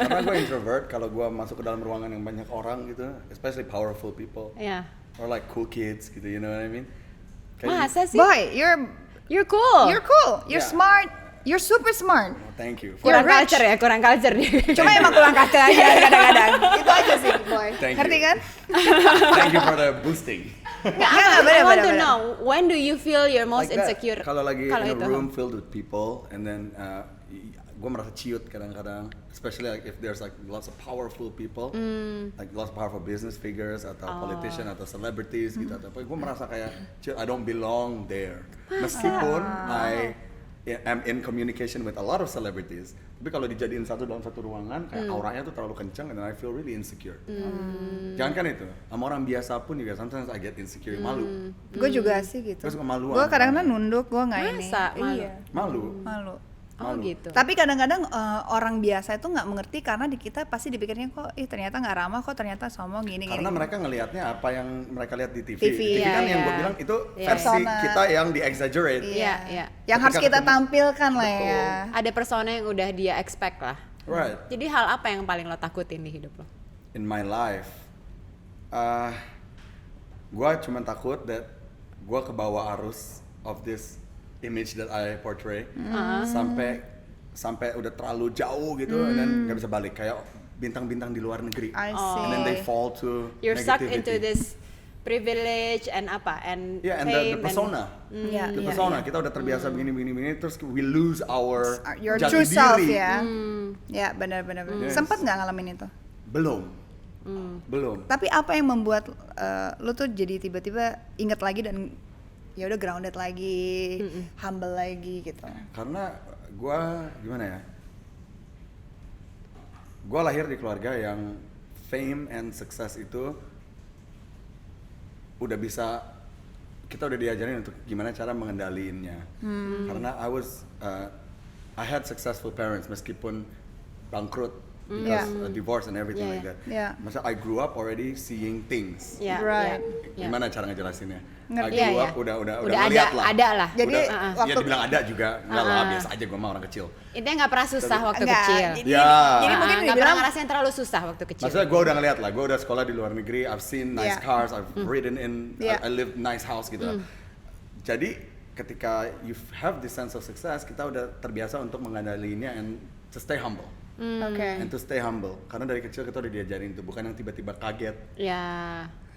Karena gue introvert, kalau gue masuk ke dalam ruangan yang banyak orang gitu, especially powerful people Ya. or like cool kids gitu, you know what I mean? Masa sih? boy, You're cool. you're cool, you're Yeah. smart, you're super smart. Oh, thank you. kurang You're rich. culture ya, kurang culture nih. Cuma emang kurang kaca aja kadang-kadang. Itu aja sih, boy. Thank Ngerti you. kan? Thank you for the boosting. Enggak, I bener, want to bener. know, when do you feel you're most Like that. insecure? Kalau lagi Kalau in a itu. room filled with people and then gue merasa ciut kadang-kadang, especially like if there's like lots of powerful people, like lots of powerful business figures atau politician atau celebrities gitu atau apa, gue merasa kayak ciut, I don't belong there. Meskipun I am in communication with a lot of celebrities, tapi kalau dijadiin dalam satu ruangan kayak auranya tuh terlalu kencang and then I feel really insecure. Jangan kan itu, sama orang biasa pun juga sometimes I get insecure, malu. Gue juga sih gitu. Gue suka maluan. Gue kadang-kadang nunduk, gue nggak ini. Masa? Malu? Iya, Malu. malu. Oh Malu. gitu. Tapi kadang-kadang orang biasa itu nggak mengerti karena di kita pasti dipikirnya kok, ternyata nggak ramah, kok ternyata sombong gini. Karena gini. mereka ngelihatnya apa yang mereka lihat di TV. TV, kan iya, yang gue iya. bilang itu Iya. versi Persona. kita yang di-exaggerate. Iya, iya. Yang harus Ketika kita ketemu- tampilkan lah Betul. ya. Ada persona yang udah dia expect lah. Right. Jadi hal apa yang paling lo takutin di hidup lo? In my life, gue cuma takut that gue kebawa arus of this image that I portray sampai udah terlalu jauh gitu, and then nggak bisa balik kayak bintang-bintang di luar negeri. I And then they see. fall to You're sucked negativity. into this privilege and apa and Yeah, and fame the persona. Iya, The iya, persona, iya. kita udah terbiasa begini, terus we lose our Your jati true self diri. ya. Ya benar-benar. Yes. Sempat nggak ngalamin itu? Belum. Belum. Tapi apa yang membuat lu tuh jadi tiba-tiba inget lagi dan ya udah grounded lagi, humble lagi gitu? Karena gua gimana ya? Gua lahir di keluarga yang fame and success itu udah bisa, kita udah diajarin untuk gimana cara mengendaliinnya. Karena I had successful parents meskipun bangkrut because divorce and everything Yeah, like that. yeah. Masa I grew up already seeing things. ya, Right. ya. Gimana cara ngejelasinnya? Ngerti. I grew Iya, up iya. udah Udah ngeliat ada- lah. ada lah. Jadi, Udah, waktu- ya dibilang ada juga, enggak lah, biasa aja gue mah orang kecil. Intinya nggak pernah susah waktu Enggak, kecil. Jadi, Ya. jadi mungkin Nggak dibilang pernah ngerasain terlalu susah waktu kecil. Maksudnya gue udah ngeliat lah, gue udah sekolah di luar negeri, I've seen nice Yeah. cars, I've ridden in, Yeah. I live nice house gitu. Jadi ketika you have this sense of success, kita udah terbiasa untuk mengendalinya and to stay humble. oke. And to stay humble, karena dari kecil kita udah diajarin itu, bukan yang tiba-tiba kaget Ya,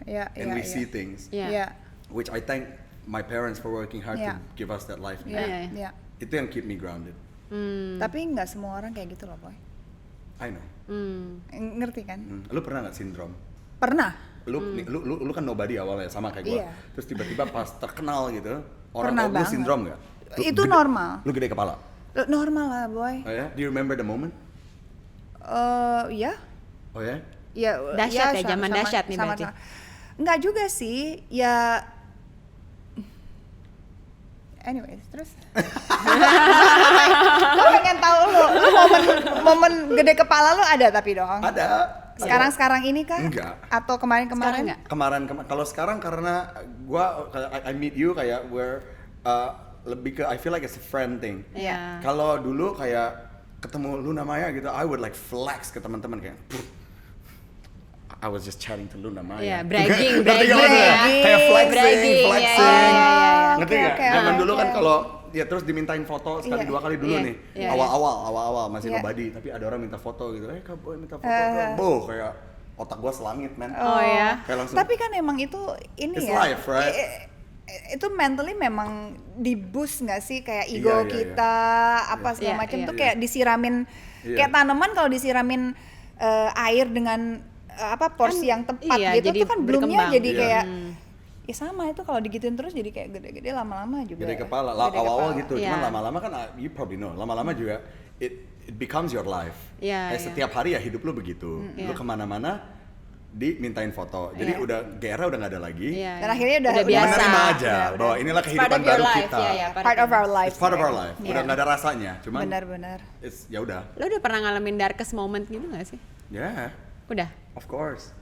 Ya, and ya, we ya. see things, ya. Ya, which I thank my parents for working hard Yeah. to give us that life. ya, Iya, ya. Itu yang keep me grounded. Tapi nggak semua orang kayak gitu loh, boy. I know. Ngerti kan? Lu pernah nggak sindrom? Pernah. Lu kan nobody awalnya sama kayak gue. Iya. Terus tiba-tiba pas terkenal gitu, orang Pernah tahu lu banget. sindrom nggak? Lu Itu gede- normal. Lu gede kepala. Normal lah, boy. Oh ya? Do you remember the moment? Ya. Oh ya? Ya, Dahsyat ya, zaman dahsyat nih berarti. Enggak juga sih, ya. Anyways, terus. Gue pengen tahu lu momen gede kepala lu ada tapi dong. Ada. Sekarang ini kah? Enggak. Atau kemarin-kemarin? Sekarang nggak? Kemarin kalau sekarang karena gua I meet you kayak we're lebih ke I feel like it's a friend thing. Iya. Kalau dulu kayak ketemu Luna Maya gitu, I would like flex ke teman-teman kayak I was just chatting to Luna Maya. Iya, bragging, Ngerti nggak maksudnya? bragging. Kayak flexing, Bragging, flexing. iya, iya, iya. Ngerti Oke, nggak? oke, Zaman oke, dulu kan oke. kalau ya terus dimintain foto sekali Iya. dua kali dulu Iya, nih. iya. Awal-awal masih Iya. nobody, tapi ada orang minta foto gitu. Kak Boy minta foto. Boh, kayak otak gua selangit, man. Oh ya. Kayak langsung. Tapi kan emang itu ini It's ya. life, right? itu mentally memang di boost nggak sih kayak ego Iya, iya, kita apa segala Iya, macam iya. tuh kayak disiramin Iya. kayak tanaman kalau disiramin air dengan apa porsi yang tepat iya, gitu jadi tuh kan bloomnya berkembang. jadi Iya. kayak ya sama itu kalau digituin terus jadi kayak gede-gede lama-lama juga Gede kepala, gede awal-awal kepala. gitu, Iya. cuman lama-lama kan you probably know, lama-lama juga it becomes your life. Iya, Kayak iya. setiap hari ya hidup lu begitu, lu Iya. kemana-mana dimintain foto, jadi Iya. udah GR udah nggak ada lagi. Iya, Dan iya. akhirnya udah biasa. Menerima aja Udah. bahwa inilah It's part kehidupan of your baru life, kita. ya, ya, part of our life It's part of our life. Iya. Udah nggak ada rasanya, cuman benar-benar it's ya udah. Lo udah pernah ngalamin darkest moment gitu gak sih? Yeah, Udah? of course.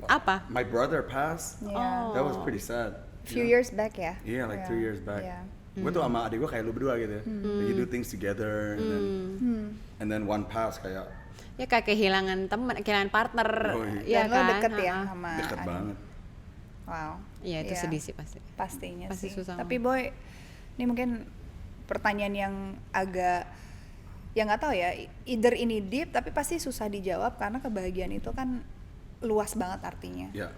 Apa? My brother passed. yeah. That was pretty sad. few years back ya Yeah, like 3 years back. yeah. Gue tuh sama adik gue kayak lu berdua gitu. Like, you do things together, and then one pass kayak Ya kayak kehilangan teman, kehilangan partner. Oh, iya. Iya Dan lo kan? deket ya Ha-ha. sama deket adik. banget. Wow. Iya itu Iya. sedih sih pasti. Pastinya Pasti sih. susah Tapi banget. Boy, ini mungkin pertanyaan yang agak ya nggak tahu ya, either ini deep tapi pasti susah dijawab karena kebahagiaan itu kan luas banget artinya. Ya,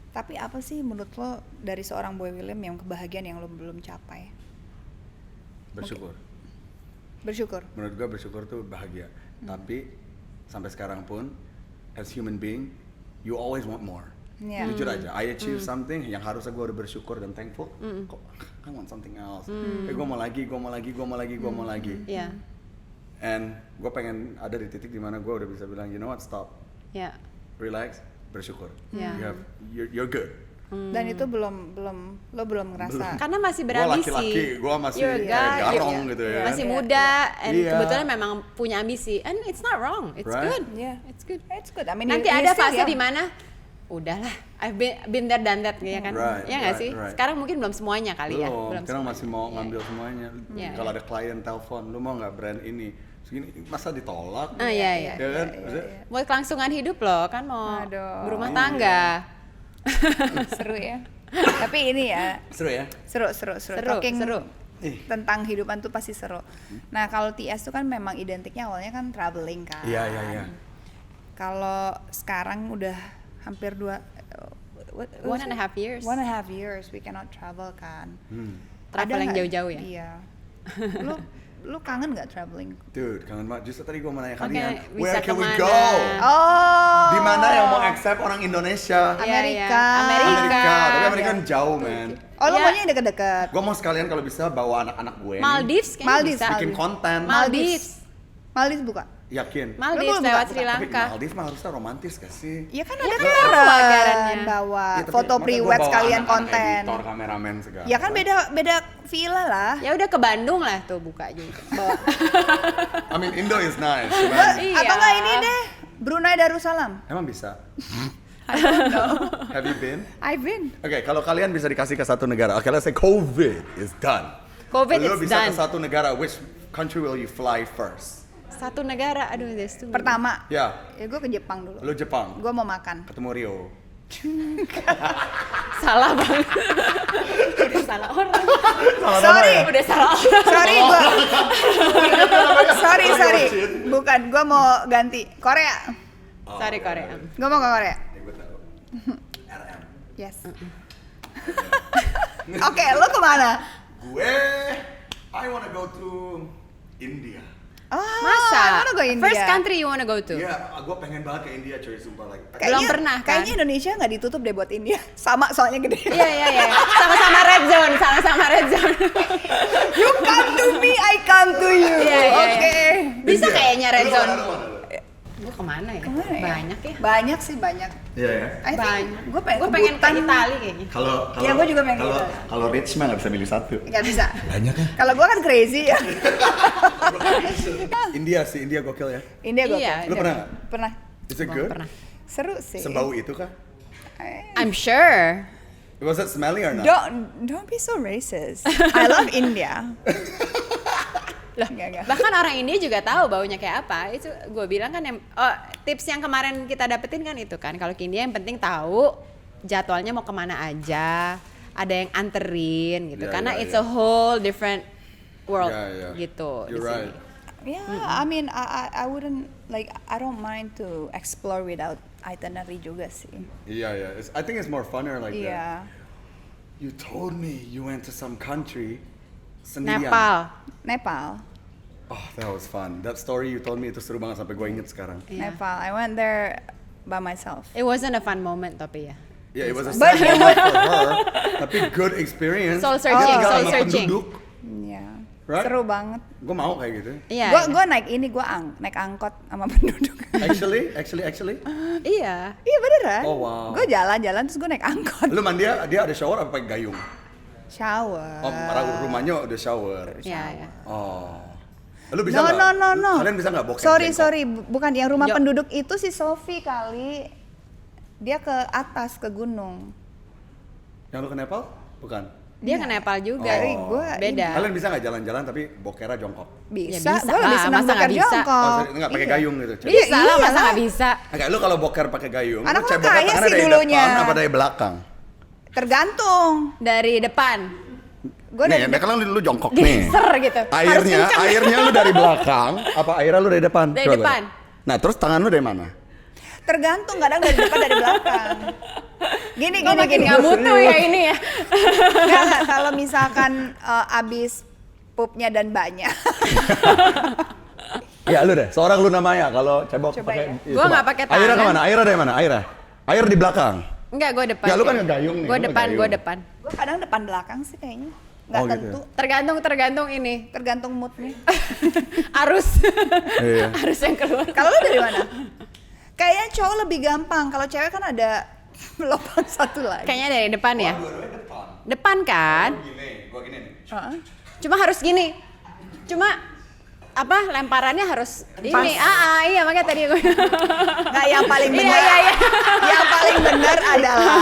Tapi apa sih menurut lo dari seorang Boy William yang kebahagiaan yang lo belum capai? bersyukur. Bersyukur. Menurut gue bersyukur tuh bahagia. Tapi sampai sekarang pun, as human being, you always want more. Iya. Jujur aja, I achieve something yang harusnya gue udah bersyukur dan thankful. Kok I want something else. Gue mau lagi, gue mau lagi, gue mau lagi, gue mau lagi. Iya. And gue pengen ada di titik dimana gue udah bisa bilang, you know what, stop, Iya. relax, bersyukur. Iya. You're good. Dan itu lo belum ngerasa. Karena masih Gue berambisi. laki-laki, gue masih You're a kayak guy, garong iya. gitu ya. Iya. Masih muda, and Iya. kebetulan memang punya ambisi, and it's not wrong, it's Right? good, Yeah. it's good. It's good. I mean, Nanti you ada still fase young. di mana, udahlah, I've been there done that, ya kan? Right, Ya nggak right, sih? right. Sekarang mungkin belum semuanya kali ya. Belum, sekarang semuanya. masih mau Iya. ngambil semuanya. Iya, Kalau iya. ada klien telepon, lu mau nggak brand ini? Segini, masa ditolak? Ah, iya, iya. Ya kan? Iya, Maksudnya, iya. Buat kelangsungan hidup loh, kan mau Aduh. berumah Iya. tangga. Seru ya. Tapi ini ya, Seru ya? seru. Seru, Talking seru. tentang kehidupan tuh pasti seru. Nah kalau TS tuh kan memang identiknya awalnya kan traveling kan. Iya, iya, iya. Kalau sekarang udah hampir 1.5 years. 1.5 years we cannot travel kan. Travel Ada yang nggak? jauh-jauh ya? Iya. lu kangen nggak traveling? Dude, kangen banget. Justru tadi gue mau nanya Oke, kalian, bisa where can we kemana? go? Oh. Di mana yang mau accept orang Indonesia? Iya, Amerika. iya. Amerika. Amerika, tapi Amerika kan Iya. jauh, man. Oh lu Ya. maunya yang deket-deket. Gue mau sekalian kalau bisa bawa anak-anak gue nih, Maldives kayaknya Maldives. bisa. bikin konten. Maldives. Maldives buka. Yakin? Maldives Lu lewat buka- Sri Tapi Lanka. Maldives mah harusnya romantis gak sih? Iya kan Ya ada kan bawa agarannya. bawa Iya, tapi foto masa pre-wed gua bawa sekalian anak-anak konten. editor, kameramen segala. Ya kan beda villa lah. Ya udah ke Bandung lah tuh buka juga. Bawa. I mean Indo is nice. cuman Iya. Atau enggak ini deh, Brunei Darussalam. emang bisa? Have you been? I've been. Oke, kalau kalian bisa dikasih ke satu negara, oke, let's say COVID is done. COVID Lu is bisa done. ke satu negara, which country will you fly first? Satu negara, aduh there's too many. Pertama, Ya, ya gue ke Jepang dulu. lu Jepang, Gue mau makan. ketemu Rio. Salah banget. Udah salah orang. Sorry, Udah salah orang. sorry gue. sorry. Bukan, gue mau ganti Korea. Sorry Korea. Gue mau ke Korea. Ya, gue tahu. RM. Yes. Oke, lo kemana? Gue, I wanna go to India. Oh, Masa? I wanna go India. First country you wanna go to? Iya, gue pengen banget ke India, coy, sumpah like. Belum pernah, kan? Kayaknya Indonesia nggak ditutup deh buat India. Sama soalnya gede. Iya. Sama-sama red zone, sama-sama red zone. You come to me, I come to you. Iya. Oke. Bisa India. kayaknya red Lu zone. mana, lu mana, lu? Gue kemana ya? Kemana ya? Banyak ya. Banyak sih banyak. Iya ya. I think Banyak. gue pengen, Gue pengen ke Bhutan. Itali kayaknya. Kalau Iya, gua juga pengen ke kalau Italia. kalau rich mah nggak bisa milih satu. Nggak bisa. Banyak ya. Kalau gue kan crazy ya. India sih, India gokil ya. India gue. Iya. Lu pernah nggak? Pernah. Is it good? Pernah. Seru sih. Sebau itu kah? I'm sure. Was it smelly or not? Don't be so racist. I love India. Loh, Enggak. bahkan orang India juga tahu baunya kayak apa. Itu gue bilang kan yang tips yang kemarin kita dapetin kan itu kan. Kalau ke India yang penting tahu jadwalnya mau kemana aja, ada yang anterin gitu. Iya, Karena iya, it's iya. a whole different world Iya, iya. gitu di You're sini. right. Yeah, I mean I wouldn't like I don't mind to explore without itinerary juga sih. Iya ya. I think it's more funner like that. Iya. You told me you went to some country sendirian. Nepal. Oh, that was fun. That story you told me itu seru banget sampai gue inget sekarang. Yeah. Nepal. I went there by myself. It wasn't a fun moment tapi ya. Yeah, it was a But sad moment for her, tapi good experience. Soul searching, Tinggal soul sama searching. penduduk. Iya. Right? Seru banget. Gue mau kayak gitu. Iya. Gue naik ini, naik angkot sama penduduk. Actually. Iya. Iya beneran. Oh, wow. Gue jalan-jalan terus gue naik angkot. Lu mandi dia ada shower apa pakai gayung? Shower. Oh, rumahnya udah shower. Iya, iya. Oh. Lu bisa No, nggak? no. Kalian bisa nggak boker? Sorry, jengkok? bukan yang rumah Yo. penduduk itu si Sophie kali. Dia ke atas ke gunung. Yang lu ke Nepal? Bukan. Dia ke Nepal juga. Oh. Dari gue Beda. Kalian bisa nggak jalan-jalan tapi bokernya jongkok? bisa. Ya bisa Gue lebih lah, senang masa boker nggak bisa? jongkok. Oh, sorry, nggak pakai Iya. gayung gitu. Cek. Bisa lah, masa iyalah. nggak bisa? Oke, lu kalau boker pakai gayung, Anak lu lo ceboknya kaya tangannya sih dari dulunya. depan apa dari belakang? Tergantung. Dari depan. Gue Nih, kan lu jongkok nih. Ser gitu. Airnya lu dari belakang, apa airnya lu dari depan? Dari Coba depan. gua. Nah, terus tangan lu dari mana? tergantung, kadang dari depan dari belakang. Gini. Nggak mutu ya ini ya. Nggak, kalau misalkan abis pupnya dan banyak. Ya lu deh, seorang lu namanya kalau cebok Coba pakai. ya. Gua coba. nggak pakai tangan. Airnya kemana? Airnya dari mana? Air di belakang. Enggak, gue depan. Ya, lu kan ngegayung nih, Gue lu depan, ngegayung. gue depan. Gue kadang depan belakang sih kayaknya. Nggak Oh, gitu. tentu. Tergantung ini. Tergantung moodnya. Arus. Iya. Arus yang keluar. Kalau lu dari mana? Kayaknya cowok lebih gampang. Kalau cewek kan ada lubang satu lagi. Kayaknya dari depan ya. Depan kan? Gua gini nih. Heeh. Cuma harus gini. Cuma apa lemparannya harus ini. Iya makanya tadi gue. Nggak, yang paling benar. Iya. Yang paling benar adalah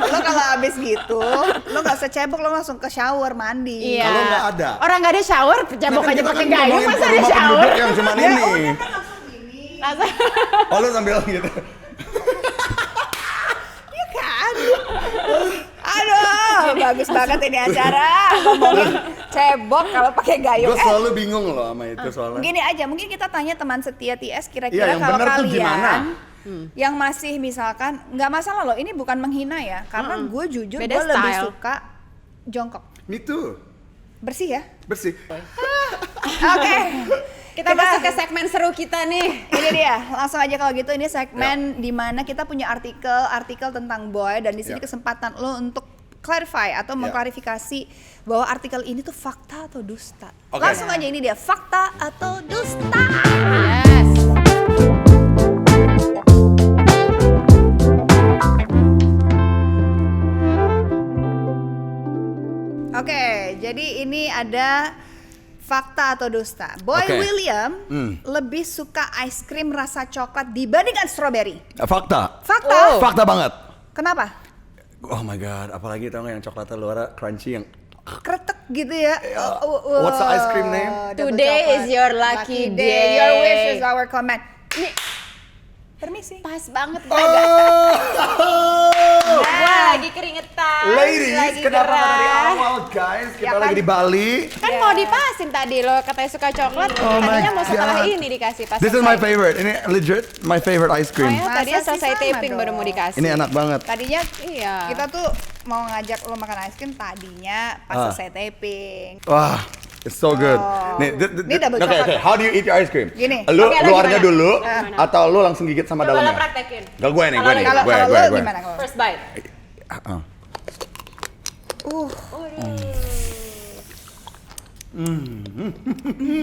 lo kalau abis gitu, lo nggak usah cebok, lo langsung ke shower mandi. Iya. Kalau nggak ada. Orang nggak ada shower, cebok Nah, kan aja kita pakai kan gayung, ngomongin masa ada rumah shower? penduduk yang cuma Ya ini. udah kan langsung gini. Masa- Oh lu sambil gitu. Iya kan? Aduh, bagus banget ini acara ngomongin cebok kalau pakai gayung. Gue selalu bingung loh sama itu soalnya. Gini aja, mungkin kita tanya teman setia TS Iya, kira-kira yang kalau bener tuh gimana? kalian yang masih misalkan nggak masalah loh, ini bukan menghina ya, karena gue jujur Beda gue lebih style. suka jongkok, Me too. bersih ya. Bersih. Oke, Kita masuk ke segmen seru kita nih. ini dia, langsung aja kalau gitu ini segmen dimana kita punya artikel tentang boy dan di sini Ya. kesempatan lo untuk clarify atau mengklarifikasi bahwa artikel ini tuh fakta atau dusta. Oke. Langsung aja ini dia, fakta atau dusta. Yes. Oke, jadi ini ada fakta atau dusta. Boy Oke. William lebih suka es krim rasa coklat dibandingkan strawberry. Fakta. Fakta. Oh. Fakta banget. Kenapa? Oh my god, apalagi tau gak yang coklatnya luar crunchy yang Kretek gitu ya. What's the ice cream name? Double Today coklat. is your lucky day. Your wish is our command. Ini Permisi. pas banget gue Oh. Gua lagi keringetan. Ladies, lagi kenapa nggak dari gerah. awal guys? Kita Ya kan? lagi di Bali. Kan mau dipasin tadi lo katanya suka coklat. Oh my Tadinya mau setelah God. ini dikasih pas. This is my selesai. favorite. Ini legit my favorite ice Oh cream. ya, tadinya Masa sih selesai sama taping dong? baru mau dikasih. Ini enak banget. Tadinya Iya. kita tuh mau ngajak lo makan es krim tadinya pas selesai taping. Wah, it's so good. Oh. Nih, Ini double oke, coklat. how do you eat your ice cream? Gini. Lu Oke, lo luarnya gimana? dulu Gimana? atau lu langsung gigit sama Coba lo dalamnya? praktekin. Gak gue nih, gue nih. Kalau Gue. lo gimana kalau? First bite. Uh-uh.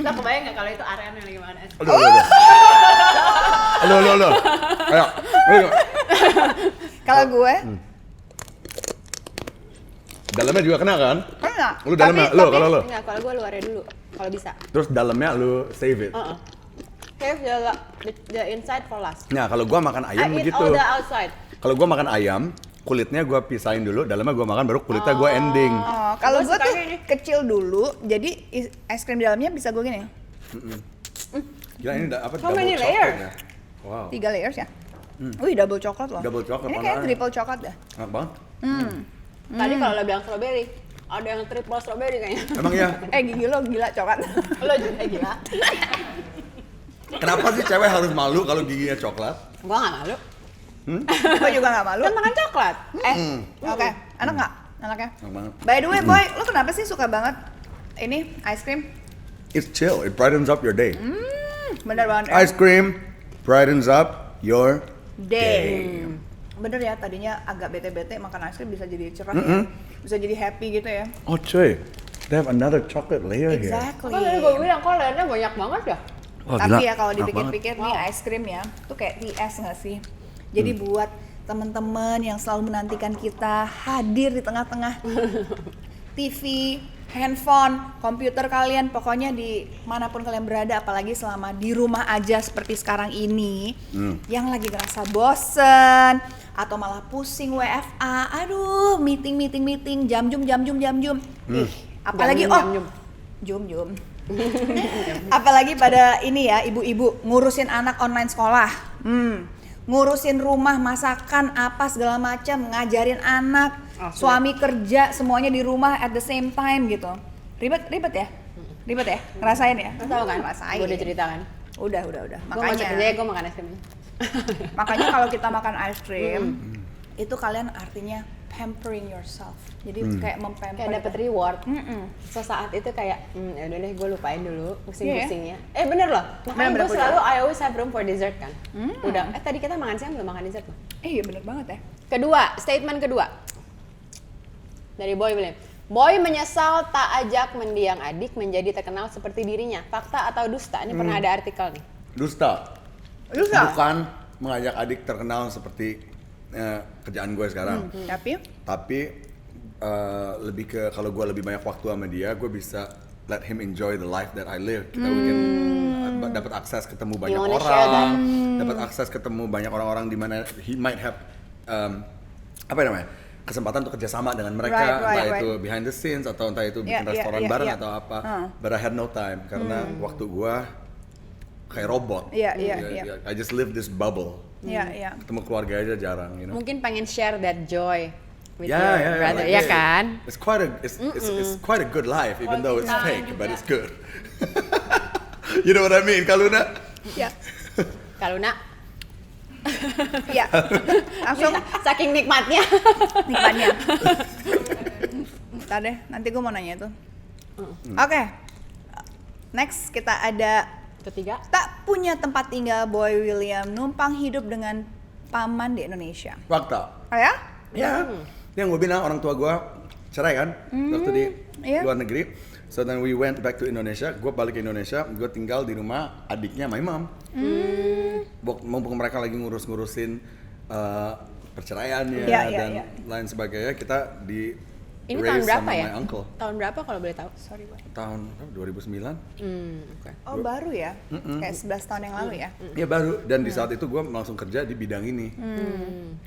Lo kebayang nggak kalau itu Aryan yang gimana? Lu. Ayo. Kalau gue, Dalamnya juga kena kan? enggak. Lu dalamnya, lu kalau lu. Enggak, kalau gue luarnya dulu. Kalau bisa. Terus dalamnya lu save it. Save the inside for last. Nah, kalau gua makan ayam I eat begitu. all the outside. Kalau gua makan ayam, kulitnya gua pisahin dulu, dalamnya gua makan baru kulitnya gua ending. Oh, kalau Gue gue tuh sukanya ini. kecil dulu, jadi es krim di dalamnya bisa gue gini, Gila ini apa How many coklat layers? ya? Wow. 3 layers ya. Wih, double coklat loh. Double coklat, Ini mana? kayak triple coklat dah. Enak banget. Tadi kalau lo bilang strawberry, ada yang triple strawberry kayaknya. Emang ya, Gigi lo gila coklat. Lo juga gila. kenapa sih cewek harus malu kalau giginya coklat? Gua nggak malu. Gue juga nggak malu. Kan makan coklat. Oke, enak nggak? Enak ya? Enak banget. By the way, Boy, lo kenapa sih suka banget ini ice cream? It's chill. It brightens up your day. Bener banget. Ice cream brightens up your Day. Bener ya, tadinya agak bete-bete makan ice cream bisa jadi cerah ya. Bisa jadi happy gitu ya. Oh cuy, they have another chocolate layer here. Exactly. Kan tadi gue bilang kok layarnya banyak banget ya. Oh, Tapi gila. ya kalau Enak dipikir-pikir nih Wow. ice cream ya, tuh kayak TS nggak sih? Jadi buat teman-teman yang selalu menantikan kita hadir di tengah-tengah TV, handphone, komputer kalian, pokoknya di manapun kalian berada, apalagi selama di rumah aja seperti sekarang ini, yang lagi ngerasa bosen atau malah pusing WFA, aduh meeting, jam-jum. Ih, apalagi Jam-jum. jum. Apalagi pada ini ya, ibu-ibu ngurusin anak online sekolah, ngurusin rumah, masakan, apa segala macam, ngajarin anak, suami kerja, semuanya di rumah at the same time gitu. Ribet ya? Ribet ya? Ngerasain ya? Tahu kan? Ngerasain. Gue udah cerita kan. Udah. Gue masuk Makanya, kerja gue makan es krim. makanya kalau kita makan ice cream, itu kalian artinya pampering yourself. Jadi kayak mempamper. Kayak dapet reward. Sesaat itu kayak, ya udah deh gue lupain dulu pusing-pusingnya. Bener loh. Makanya Bener, gue selalu I always have room for dessert kan. Udah. Tadi kita makan siang belum makan dessert loh. Iya bener banget ya. Kedua, statement kedua dari Boy William. Boy menyesal tak ajak mendiang adik menjadi terkenal seperti dirinya. Fakta atau dusta? Ini pernah ada artikel nih. Dusta. Bukan mengajak adik terkenal seperti kerjaan gue sekarang. Tapi lebih ke kalau gue lebih banyak waktu sama dia, gue bisa let him enjoy the life that I live. Kita mungkin dapat akses ketemu banyak wanna share orang, dapat akses ketemu banyak orang-orang di mana he might have kesempatan untuk kerjasama dengan mereka, entah itu behind the scenes atau entah itu bikin restoran bareng atau apa. But I had no time karena waktu gue kayak robot. Iya. I just live this bubble. Iya. Ketemu keluarga aja jarang, you know. Mungkin pengen share that joy with your Yeah, brother, like ya it. kan? It's quite a good life, even though it's fake, but it's good. You know what I mean, Kaluna? Iya. Kalau nak, Iya. Langsung saking nikmatnya. nikmatnya. Bentar deh, nanti gue mau nanya itu. Oke. Next kita ada Ketiga, tak punya tempat tinggal Boy William numpang hidup dengan paman di Indonesia. Fakta. Oh ya? Ya, yang gue bilang orang tua gue cerai kan, waktu di iya. luar negeri. So then we went back to Indonesia. Gue balik ke Indonesia, gue tinggal di rumah adiknya my mom. Mumpung mereka lagi ngurusin perceraiannya dan lain sebagainya, kita di ini tahun raise berapa sama ya? my uncle. Tahun berapa kalau boleh tahu? Sorry, Boy. Tahun 2009. Oke. Oh, baru ya? Kayak 11 tahun yang lalu ya? Ya baru, dan di saat itu gue langsung kerja di bidang ini.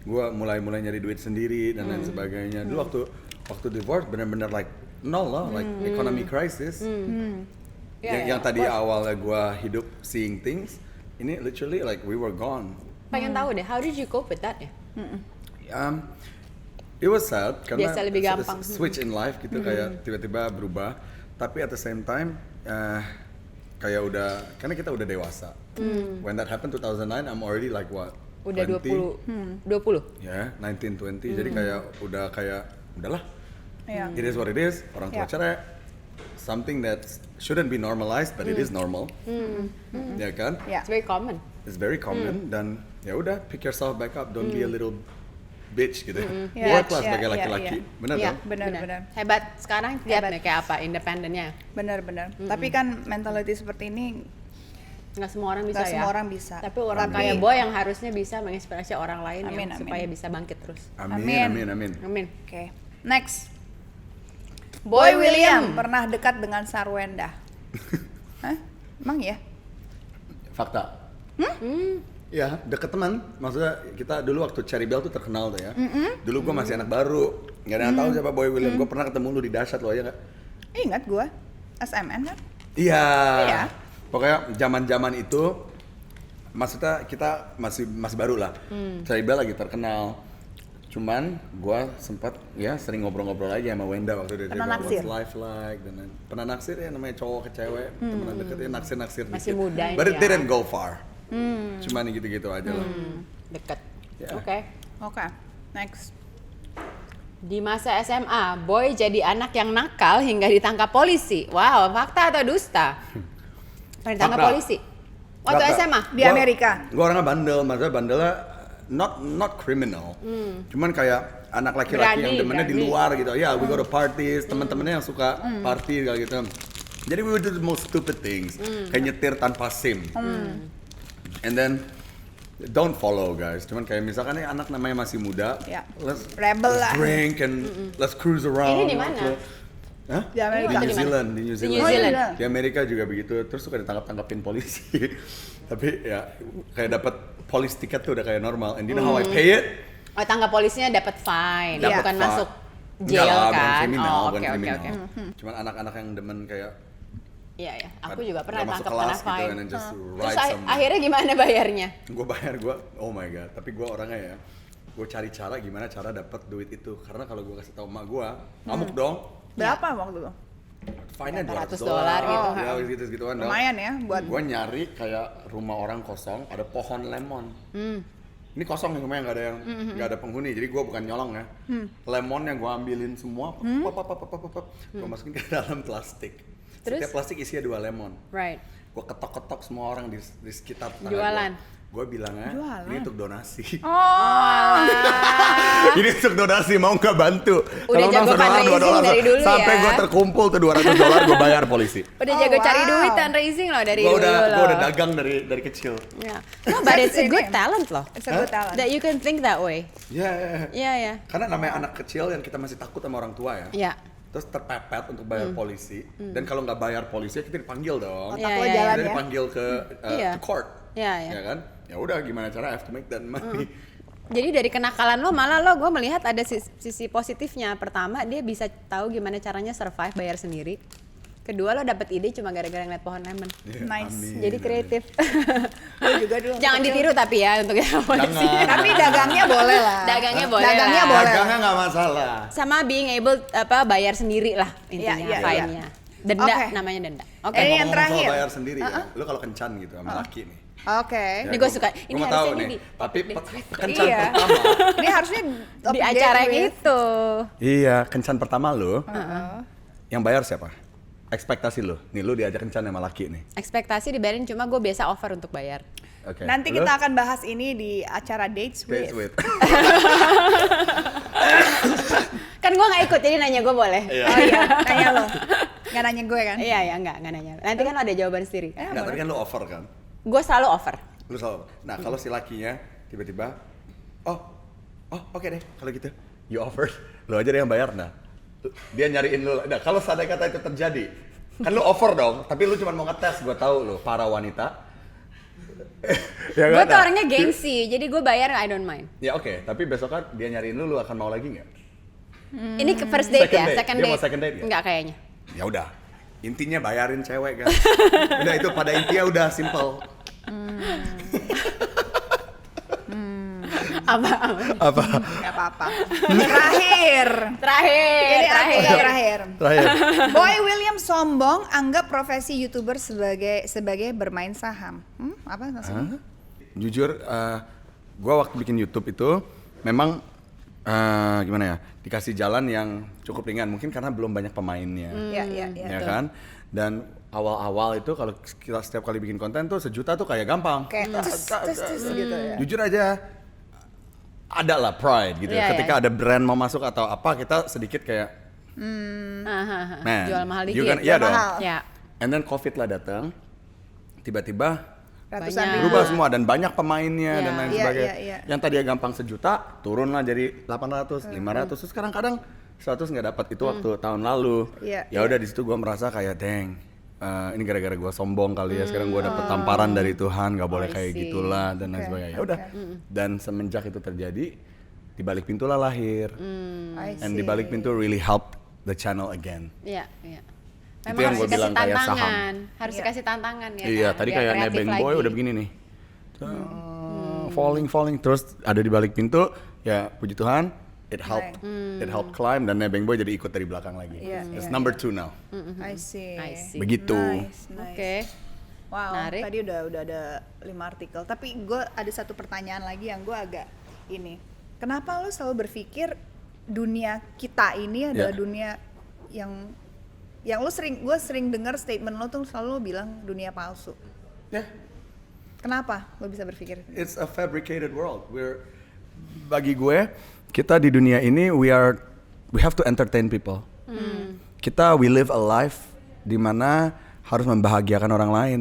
Gue mulai nyari duit sendiri dan lain sebagainya. Dulu waktu divorce benar-benar like nol lah, like economy crisis. Yang tadi awalnya gue hidup seeing things, ini literally like we were gone. Pengen tahu deh, how did you cope with that ya? It was sad karena Biasa lebih gampang. switch in life gitu, kayak tiba-tiba berubah. Tapi at the same time kayak udah, karena kita udah dewasa. When that happened 2009, I'm already like what? Udah 20. Ya, 19, 20. Jadi kayak udahlah. Iya. It is what it is. Orang tua cerai. Something that shouldn't be normalized, but it is normal. Ya kan? Iya. It's very common. It's very common, dan ya udah, pick yourself back up. Don't be a little bitch gitu. Yeah, Work lah sebagai yeah, laki-laki. yeah. Benar Iya, kan? Benar. Hebat. Sekarang lihat Hebat. nih kayak apa independennya. Benar. Tapi kan mentality seperti ini Nggak semua orang bisa nggak ya. semua orang bisa. Tapi orang Tapi- kayak Boy yang harusnya bisa menginspirasi orang lain Amin, yang amin. supaya bisa bangkit terus. Amin. Amin. Oke. Next. Boy Boy William. William pernah dekat dengan Sarwenda. Hah? Emang ya? Fakta. Ya, deket teman. Maksudnya kita dulu waktu Cherry Bell tuh terkenal tuh ya. Dulu gue masih anak baru, nggak ada yang tahu siapa Boy William. Gue pernah ketemu lu di Dahsyat lo ya nggak? Ingat gua SMN kan? Iya. Iya. Pokoknya zaman-zaman itu, maksudnya kita masih baru lah. Cherry Bell lagi terkenal. Cuman gue sempat ya sering ngobrol-ngobrol aja sama Wenda waktu itu. Pernah naksir? Life like dan lain. Pernah naksir ya, namanya cowok ke cewek, temenan deket ya, naksir Masih dikit. muda ini But it ya. didn't go far. Cuman gitu-gitu aja lah. Deket. Ya. Oke. Oke. Next. Di masa SMA, Boy jadi anak yang nakal hingga ditangkap polisi. Wow, fakta atau dusta? Pernah ditangkap Fakta. polisi? Waktu Fakta. SMA? Di Amerika. Gue orangnya bandel, maksudnya bandelnya not criminal. Cuman kayak anak laki-laki yang demennya di berani. luar gitu. Ya, we go to parties, teman-temannya yang suka party kayak gitu. Jadi we would do the most stupid things. Kayak nyetir tanpa SIM. And then don't follow guys. Cuman kayak misalkan nih anak namanya masih muda, Ya. let's Rebel lah. drink and let's cruise around. Ini di mana? Hah? Di Amerika. Di New Di mana? Zealand, di New Di Zealand. New Zealand. Oh, iya. Di Amerika juga begitu, terus suka ditangkap-tangkapin polisi. Tapi ya kayak dapat police ticket tuh udah kayak normal. And you know how I pay it? Oh, tangkap polisinya dapat fine, Iya. bukan Fine. masuk Enggak jail lah, kan? bukan kriminal, Oh, bukan oke, oke, kriminal. oke. Cuman anak-anak yang demen kayak Iya, ya. Aku juga pernah nggak masuk tangkap kena kelas gitu fine. and then just Terus ride some. akhirnya gimana bayarnya? Gue bayar, oh my god, tapi gue orangnya ya, gue cari cara gimana cara dapat duit itu, karena kalau gue kasih tau emak gue, ngamuk dong, Berapa waktu itu? fine-nya $200 $200 gitu. ya gitu-gituan dong. Lumayan ya buat Gue nyari kayak rumah orang kosong, ada pohon lemon. Ini kosong nih rumahnya, nggak ada yang nggak ada penghuni, jadi gue bukan nyolong ya. Lemon yang gue ambilin semua, gue masukin ke dalam plastik. Terus? Setiap plastik isinya 2 lemon. Right. Gue ketok-ketok semua orang di sekitar tetangga Jualan. Gue bilangnya Jualan? ini untuk donasi. Oh, Ini untuk donasi, mau nggak bantu? Udah jago fundraising dari dulu ya. Sampai gue terkumpul tuh $200 gue bayar polisi. Udah Oh, jago cari wow. duit fundraising loh dari Gue dulu loh. udah dagang dari kecil. Ya. No, but it's a Ini. good talent loh. it's a good talent. That you can think that way. Ya, Iya, ya. karena namanya anak kecil yang kita masih takut sama orang tua ya. Iya. Terus terpepet untuk bayar polisi. Dan kalau nggak bayar polisi kita dipanggil dong. Otak Iya, lo iya, jalan Kita ya. dipanggil ke Iya. to court. Iya, iya. Ya kan? Ya udah gimana cara I have to make that money. Jadi dari kenakalan lo malah lo gue melihat ada sisi positifnya. Pertama dia bisa tahu gimana caranya survive bayar sendiri. Kedua lo dapet ide cuma gara-gara ngeliat pohon lemon. Ya, Nice. amin, Jadi amin. kreatif. Gue juga dulu. Jangan kecil. ditiru tapi ya untuk yang polisi. Jangan. Tapi dagangnya boleh lah. Dagangnya boleh Dagangnya lah. boleh. Dagangnya nggak masalah. Sama being able bayar sendiri lah intinya Iya, iya, fine-nya. Denda Oke. namanya denda. Oke. Ini yang Ngomong-ngomong terakhir. soal bayar sendiri ya. Lu kalau kencan gitu sama laki nih. Oke. Ini gua suka. Ini Gua mau harusnya tahu ini nih. di Tapi update. kencan Iya. pertama. Ini harusnya Di acara yang with- itu. Iya, kencan pertama lu. Yang bayar siapa? Ekspektasi lu. Nih lu diajak kencan sama laki nih. Ekspektasi dibayarin cuma gue biasa offer untuk bayar. Oke. Nanti Lu? kita akan bahas ini di acara Dates Dates with. with. Kan gue nggak ikut jadi nanya gue boleh. Iya. Oh iya, nanya lo. Nggak nanya gue kan? Iya ya nggak nanya. Nanti kan lo ada jawaban sendiri. Nggak, tadi kan lu offer kan? Gue selalu offer. Lu selalu. Nah, kalau si lakinya tiba-tiba, oh oke deh, kalau gitu, you offer, lu aja deh yang bayar, nah. Dia nyariin lu, nah kalau seandainya kata itu terjadi, kan lu offer dong, tapi lu cuma mau ngetes, gue tahu lu, para wanita. Ya Gue kan? tuh Nah, orangnya gengsi, jadi gue bayar I don't mind. Ya oke, tapi besok kan dia nyariin lu akan mau lagi nggak? Ini ke first date Second ya, date. second Dia date. mau second date nggak? Nggak kayaknya. Ya udah, intinya bayarin cewek kan. Udah itu pada intinya udah simple. Apa? Nggak apa-apa. Terakhir. Terakhir. Ini terakhir. Terakhir. Boy William sombong anggap profesi YouTuber sebagai bermain saham. Apa maksudnya? Jujur, gue waktu bikin YouTube itu memang gimana ya, dikasih jalan yang cukup ringan. Mungkin karena belum banyak pemainnya, Iya, iya, iya. ya kan? Dan awal-awal itu kalau kita setiap kali bikin konten tuh 1 juta tuh kayak gampang. Kayak tes gitu ya. Jujur aja, ada lah pride gitu. Iya, Ketika iya. ada brand mau masuk atau apa, kita sedikit kayak, man, Jual mahal you dikit. can- iya Jual dong. mahal. Ya. And then COVID lah datang, tiba-tiba Ratusan Banyak. ribu. berubah semua dan banyak pemainnya Iya. dan lain Iya, sebagainya. iya, iya. Yang tadi gampang 1 juta, turun lah jadi 800, 500, terus kadang-kadang 100 nggak dapat itu waktu tahun lalu. Iya, Ya udah di situ gue merasa kayak, deng, ini gara-gara gue sombong kali ya. Sekarang gue dapet tamparan dari Tuhan, nggak boleh I kayak see. gitulah dan lain Oke, sebagainya. Ya udah. Dan semenjak itu terjadi, di balik pintu lah lahir. I And see. di balik pintu really help the channel again. Iya, iya. Itu Memang yang harus gua dikasih bilang kayak saham. tantangan, harus Iya. dikasih tantangan ya. Iya, kan? tadi Biar kayak kreatif nebeng boy lagi. udah begini nih. Falling terus ada di balik pintu, ya puji Tuhan, it helped climb dan nebeng boy jadi ikut dari belakang lagi. Iya, It's iya, number 2 now. I see. I see. Begitu. Nice, nice. Oke. Wow, Menarik. tadi udah ada 5 artikel. Tapi gue ada satu pertanyaan lagi yang gue agak ini. Kenapa lo selalu berpikir dunia kita ini adalah Yeah. dunia yang gue sering dengar statement lo tuh selalu bilang dunia palsu. Yeah. Kenapa lo bisa berpikir? It's a fabricated world. Bagi gue, kita di dunia ini we have to entertain people. We live a life di mana harus membahagiakan orang lain.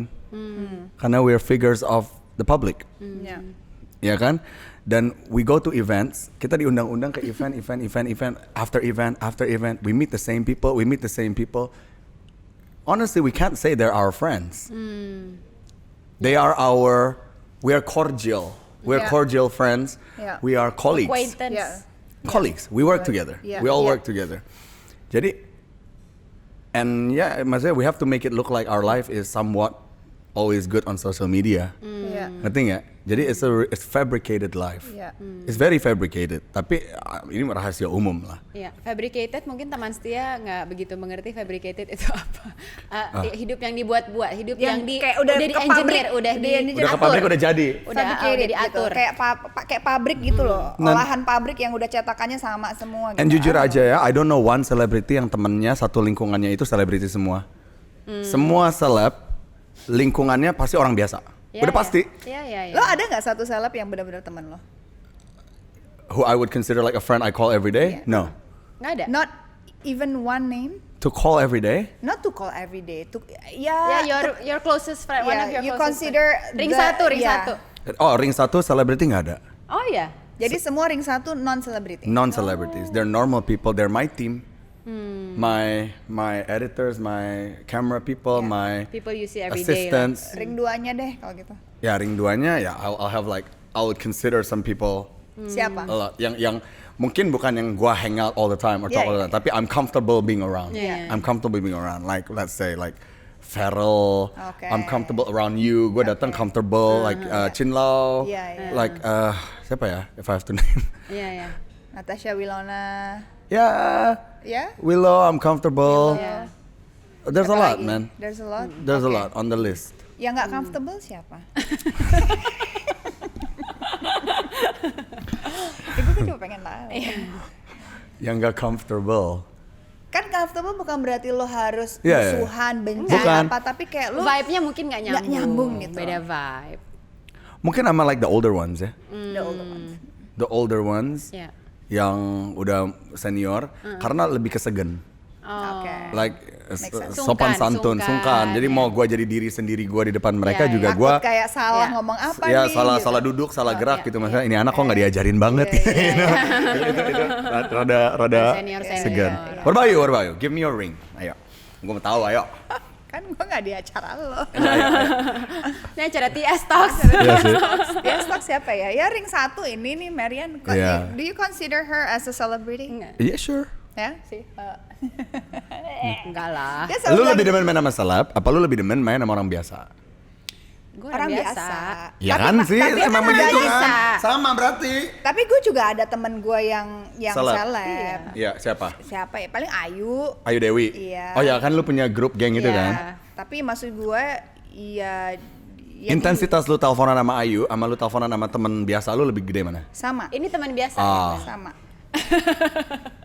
Karena we're figures of the public. Ya. Ya kan? Dan we go to events, kita diundang-undang ke event, after event, we meet the same people. Honestly, we can't say they're our friends. We are cordial. We're Yeah. cordial friends. Yeah. We are colleagues. Acquaintance. Yeah. Colleagues. We work Right. together. Yeah. We all Yeah. work together. Jadi, maksudnya we have to make it look like our life is somewhat always good on social media. Iya. Ngerti nggak? Jadi it's fabricated life. Iya. It's very fabricated. Tapi ini rahasia umum lah. Iya, fabricated mungkin teman setia nggak begitu mengerti fabricated itu apa. Hidup yang dibuat-buat, hidup yang, kayak udah di ke engineer, pabrik, udah udah di Udah ke pabrik udah jadi. udah Fabricated diatur. gitu. Kayak pabrik gitu loh. Nan- Olahan pabrik yang udah cetakannya sama semua gitu. And jujur aja ya, I don't know one celebrity yang temennya satu lingkungannya itu selebriti semua. Semua seleb lingkungannya pasti orang biasa. Ya, Udah pasti. Iya. Lo ada nggak satu seleb yang benar-benar temen lo? Who I would consider like a friend I call every day? Yeah. No. Nggak ada. Not even one name? To call every day? Not to call every day. Ya, your closest friend, one Yeah, of your you closest consider friend. Ring the- satu. yeah. Oh, ring satu selebriti nggak ada. Oh ya. Jadi semua ring satu non selebriti. Non-celebrities. They're normal people. They're my team. My editors, my camera people, Yeah. my People you see every day lah. assistants. Ring duanya deh kalau gitu. Ya ring duanya ya I'll have like I would consider some people Siapa? a lot yang mungkin bukan yang gua hang out all the time or talk Yeah, all the yeah, time, tapi I'm comfortable being around. Yeah. I'm comfortable being around. Like let's say like Farrell, Okay. I'm comfortable around you. Gue datang comfortable like Chin Lau, Yeah, yeah. like siapa ya? If I have to name. Iya. Natasha Wilona. Yeah, Ya? Willow, I'm comfortable. Iya. There's a Siapa lot, lagi? man. There's a lot. There's a Okay. lot on the list. Yang nggak comfortable siapa? Gue kan cuma pengen tahu. Yang gak comfortable. Kan comfortable bukan berarti lo harus Iya, iya. musuhan, benci Bukan. apa, tapi kayak lo Vibe-nya mungkin nggak nyambung. Nggak nyambung gitu. Beda vibe. Mungkin sama like the older ones ya. the older ones. The older ones Ya. yang udah senior karena lebih kesegen. Oh. Oke. Like Make sense. sopan santun, sungkan. Jadi ya. mau gua jadi diri sendiri gua di depan mereka Ya, juga ya. gua Takut kayak salah Ya. ngomong apa ya nih. salah gitu. salah duduk, salah gerak ya, gitu. Maksudnya ini anak kok nggak diajarin banget Iya, gitu. Itu rada Senior. segan. Iya. What about you? Give me your ring. Ayo. Gua mau tahu, ayo. Kan gue nggak di acara lo. Ayo. Ini acara TS Talks. Iya sih. Ya stok siapa ya? Ya ring satu ini nih Marian. Iya. Do you consider her as a celebrity? Enggak Yeah, sure. Ya? sih. Enggak lah. Dia selalu Lu bilang lebih demen main sama seleb, apa lu lebih demen main sama orang biasa? Gue orang biasa. Ya Tapi- kan sih, tapi kan emang ada begitu bisa. kan. Sama berarti. Tapi gue juga ada temen gue yang Seleb. seleb. Iya, siapa? Siapa ya? Paling Ayu. Ayu Dewi. Iya. Oh ya kan lu punya grup geng itu Iya. kan? Tapi maksud gue, ya Intensitas lu teleponan sama Ayu sama lu teleponan sama temen biasa lu lebih gede mana? sama. Ini teman biasa. Ah. Sama.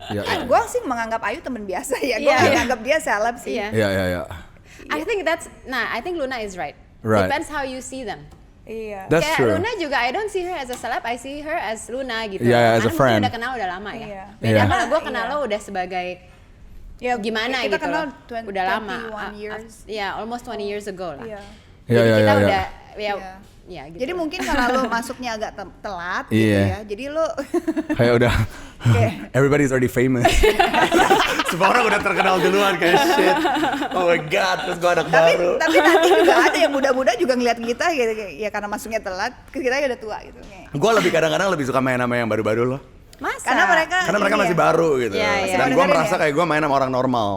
Iya, iya. Gue sih menganggap Ayu temen biasa ya. Gue Iya. menganggap dia seleb sih. Iya. Iya, iya, iya. I think I think Luna is right. Right. Depends how you see them. Iya. That's Kayak true. Luna juga, I don't see her as a celeb, I see her as Luna gitu. Yeah, as a Karena mungkin friend. udah kenal udah lama ya. Iya. Beda Iya. kalau gue kenal Iya. lo udah sebagai Ya, gimana kita gitu kenal loh. Udah lama. 21 years. Ya, almost 20 years ago lah. Iya. Iya, Jadi iya, kita iya, iya. udah ya, Iya. ya gitu. Jadi mungkin karena lo masuknya agak telat gitu Iya. ya. Jadi lo Kayak udah Kayak- everybody's already famous. Semua orang udah terkenal duluan kayak shit. Oh my god, terus gua anak tapi baru. tapi nanti juga ada yang muda-muda juga ngeliat kita gitu kayak, ya karena masuknya telat, kita ya udah tua gitu. Kayak. Gua lebih kadang-kadang lebih suka main sama yang baru-baru loh. Masa? Karena mereka ini Masih ya. baru gitu. Iya, iya. Dan Masih gua dengerin merasa ya? kayak gua main sama orang normal.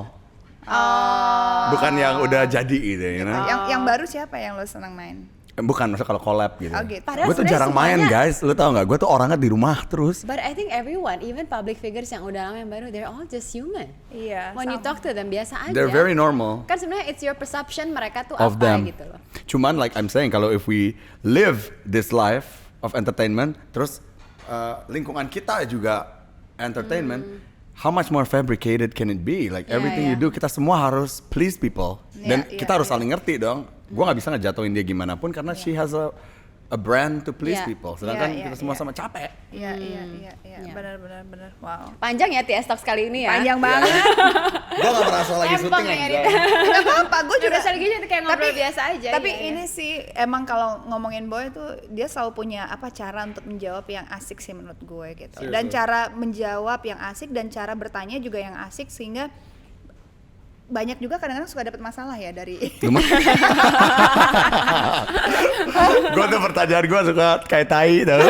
Bukan yang udah jadi gitu, you know? Yang baru siapa yang lo senang main? Bukan, maksudnya kalau collab gitu. Oh, gitu. Padahal Gue tuh sebenarnya jarang main semuanya- guys, lu tau gak? Gue tuh orangnya di rumah terus. But I think everyone, even public figures yang udah lama yang baru, they're all just human. Iya. When you sama. talk to them biasa aja. They're very normal Kan sebenarnya it's your perception mereka tuh of apa them. gitu loh. Cuman like I'm saying, kalau if we live this life of entertainment, terus lingkungan kita juga entertainment, how much more fabricated can it be? Like everything you yeah. do, kita semua harus please people, dan Yeah, kita harus yeah. saling ngerti dong. Gue nggak bisa ngejatuhin dia gimana pun karena she has a brand to please Yeah. people. Sedangkan Yeah, kita yeah, semua yeah. sama capek. Iya, Iya. benar. Wow. Panjang ya TS Talks kali ini ya. Panjang banget. Gue nggak merasa lagi Empang syuting ya, aja. Gak apa-apa, gue juga Udah gitu itu kayak ngobrol biasa aja. Tapi iya, iya. ini sih emang kalau ngomongin Boy tuh dia selalu punya cara untuk menjawab yang asik sih menurut gue gitu. Dan Seriously. cara menjawab yang asik dan cara bertanya juga yang asik sehingga banyak juga kadang-kadang suka dapat masalah ya dari Gue tuh pertanyaan gue suka kayak tai tau.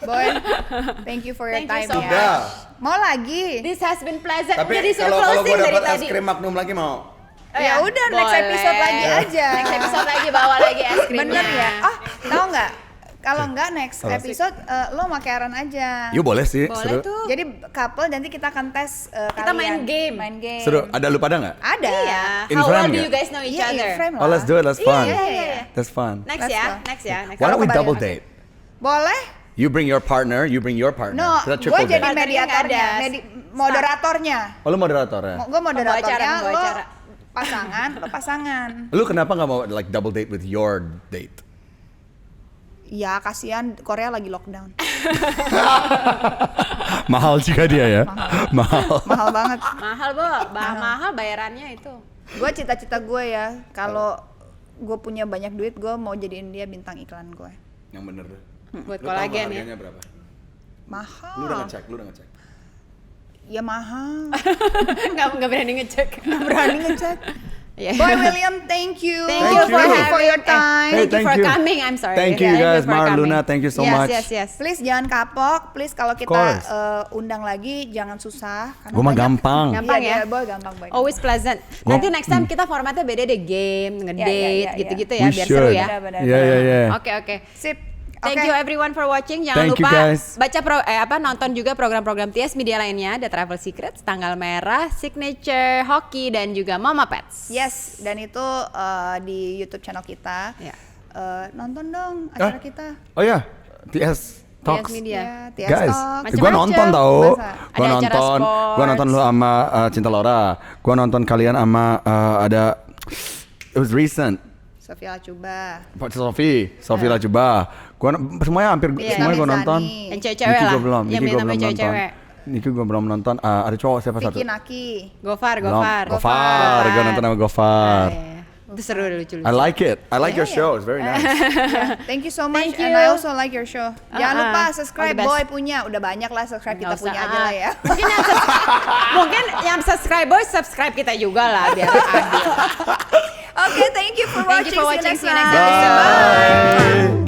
Boy. Thank you for your Thank you time so ya. Udah. Mau lagi? This has been pleasant. Tapi Jadi suruh kalau closing gue dari dapat es tadi. krim Magnum lagi mau. Ya udah next Boleh. episode lagi aja. Next episode lagi bawa lagi es krimnya. Bener ya? Oh, tahu nggak? Kalau nggak next Apa? episode lo sama Karen aja. Yuk boleh sih. Boleh seru. tuh. Jadi couple nanti kita akan tes Kita main game. Main game. Seru. Ada lu pada nggak? Ada. Iya. In How frame well do nggak? you guys know each Iya, other? in-frame Oh, let's do it. That's Iya, fun. iya. That's fun. Next Let's ya, go. next ya. Next. Why don't we Kalau double kebayang. date? Boleh? You bring your partner, you bring your partner. No, Kita gue triple jadi date. Partnernya nggak mediatornya, ada. moderatornya. Oh, lu moderator ya? Gue moderatornya, Pembawa lo acara. pasangan, lo pasangan. Lu kenapa nggak mau like double date with your date? Ya kasihan Korea lagi lockdown, Mahal juga dia ya? Mahal. mahal banget. Mahal, Bo. Mahal bayarannya itu. Gue cita-cita gue ya, kalau gue punya banyak duit, gue mau jadiin dia bintang iklan gue. Yang bener tuh. Buat Lu tahu kolagen ya. harganya berapa? Mahal. Lu udah ngecek. Ya mahal. Nggak berani ngecek. Berani ngecek. Iya. Boy William, thank you. Thank you for, for for your time. Hey, Thank you thank for you. coming. I'm sorry. Thank you Yeah, guys, for Mar, coming. Luna, thank you so Yes, much. Yes. Please jangan kapok, please kalau kita course. undang lagi jangan susah. karena Gua mah banyak- gampang. Gampang Iya, ya? Boy gampang banget. Always pleasant. Nanti next time kita formatnya beda deh, game, ngedate, iya. gitu-gitu ya, We biar should. seru ya. Benar. Yeah. Oke. Sip. Thank Oke. you everyone for watching. Jangan Thank you, lupa guys. baca nonton juga program-program TS Media lainnya, The Travel Secrets, Tanggal Merah, Signature, Hoki, dan juga Mama Pets. Yes, dan itu di YouTube channel kita. Ya. Nonton dong acara kita. Oh ya, TS Talks. TS Media. Ya, TS Guys, Talk. Macem-macem. gue nonton tau. Masa? Gue Ada acara nonton. sports. Gue nonton lu sama Cinta Laura. Gue nonton kalian sama ada. It was recent. Sofia Lacuba. Pak Sofi Lacuba. Gua semuanya hampir Iya, semuanya gue Nami nonton. Zani. Dan cewek-cewek Niki lah, gue belum. yang Niki gue namanya belum nonton. cewek-cewek. Niki gue belum nonton. Ada cowok siapa satu? Vicky Naki. Gofar. Gofar. Gue nonton sama Gofar. Itu seru, lucu-lucu. I like it. I like your Yeah. show. It's very nice. Thank you so much Thank you. and I also like your show. Jangan lupa All subscribe the best. Boy punya. Udah banyak lah subscribe kita Nggak usah, punya aja lah ya. Mungkin yang subscribe boys subscribe kita juga lah biar adil. Oke, thank you for Thank watching. you for watching. See you next See you next time. episode. Bye.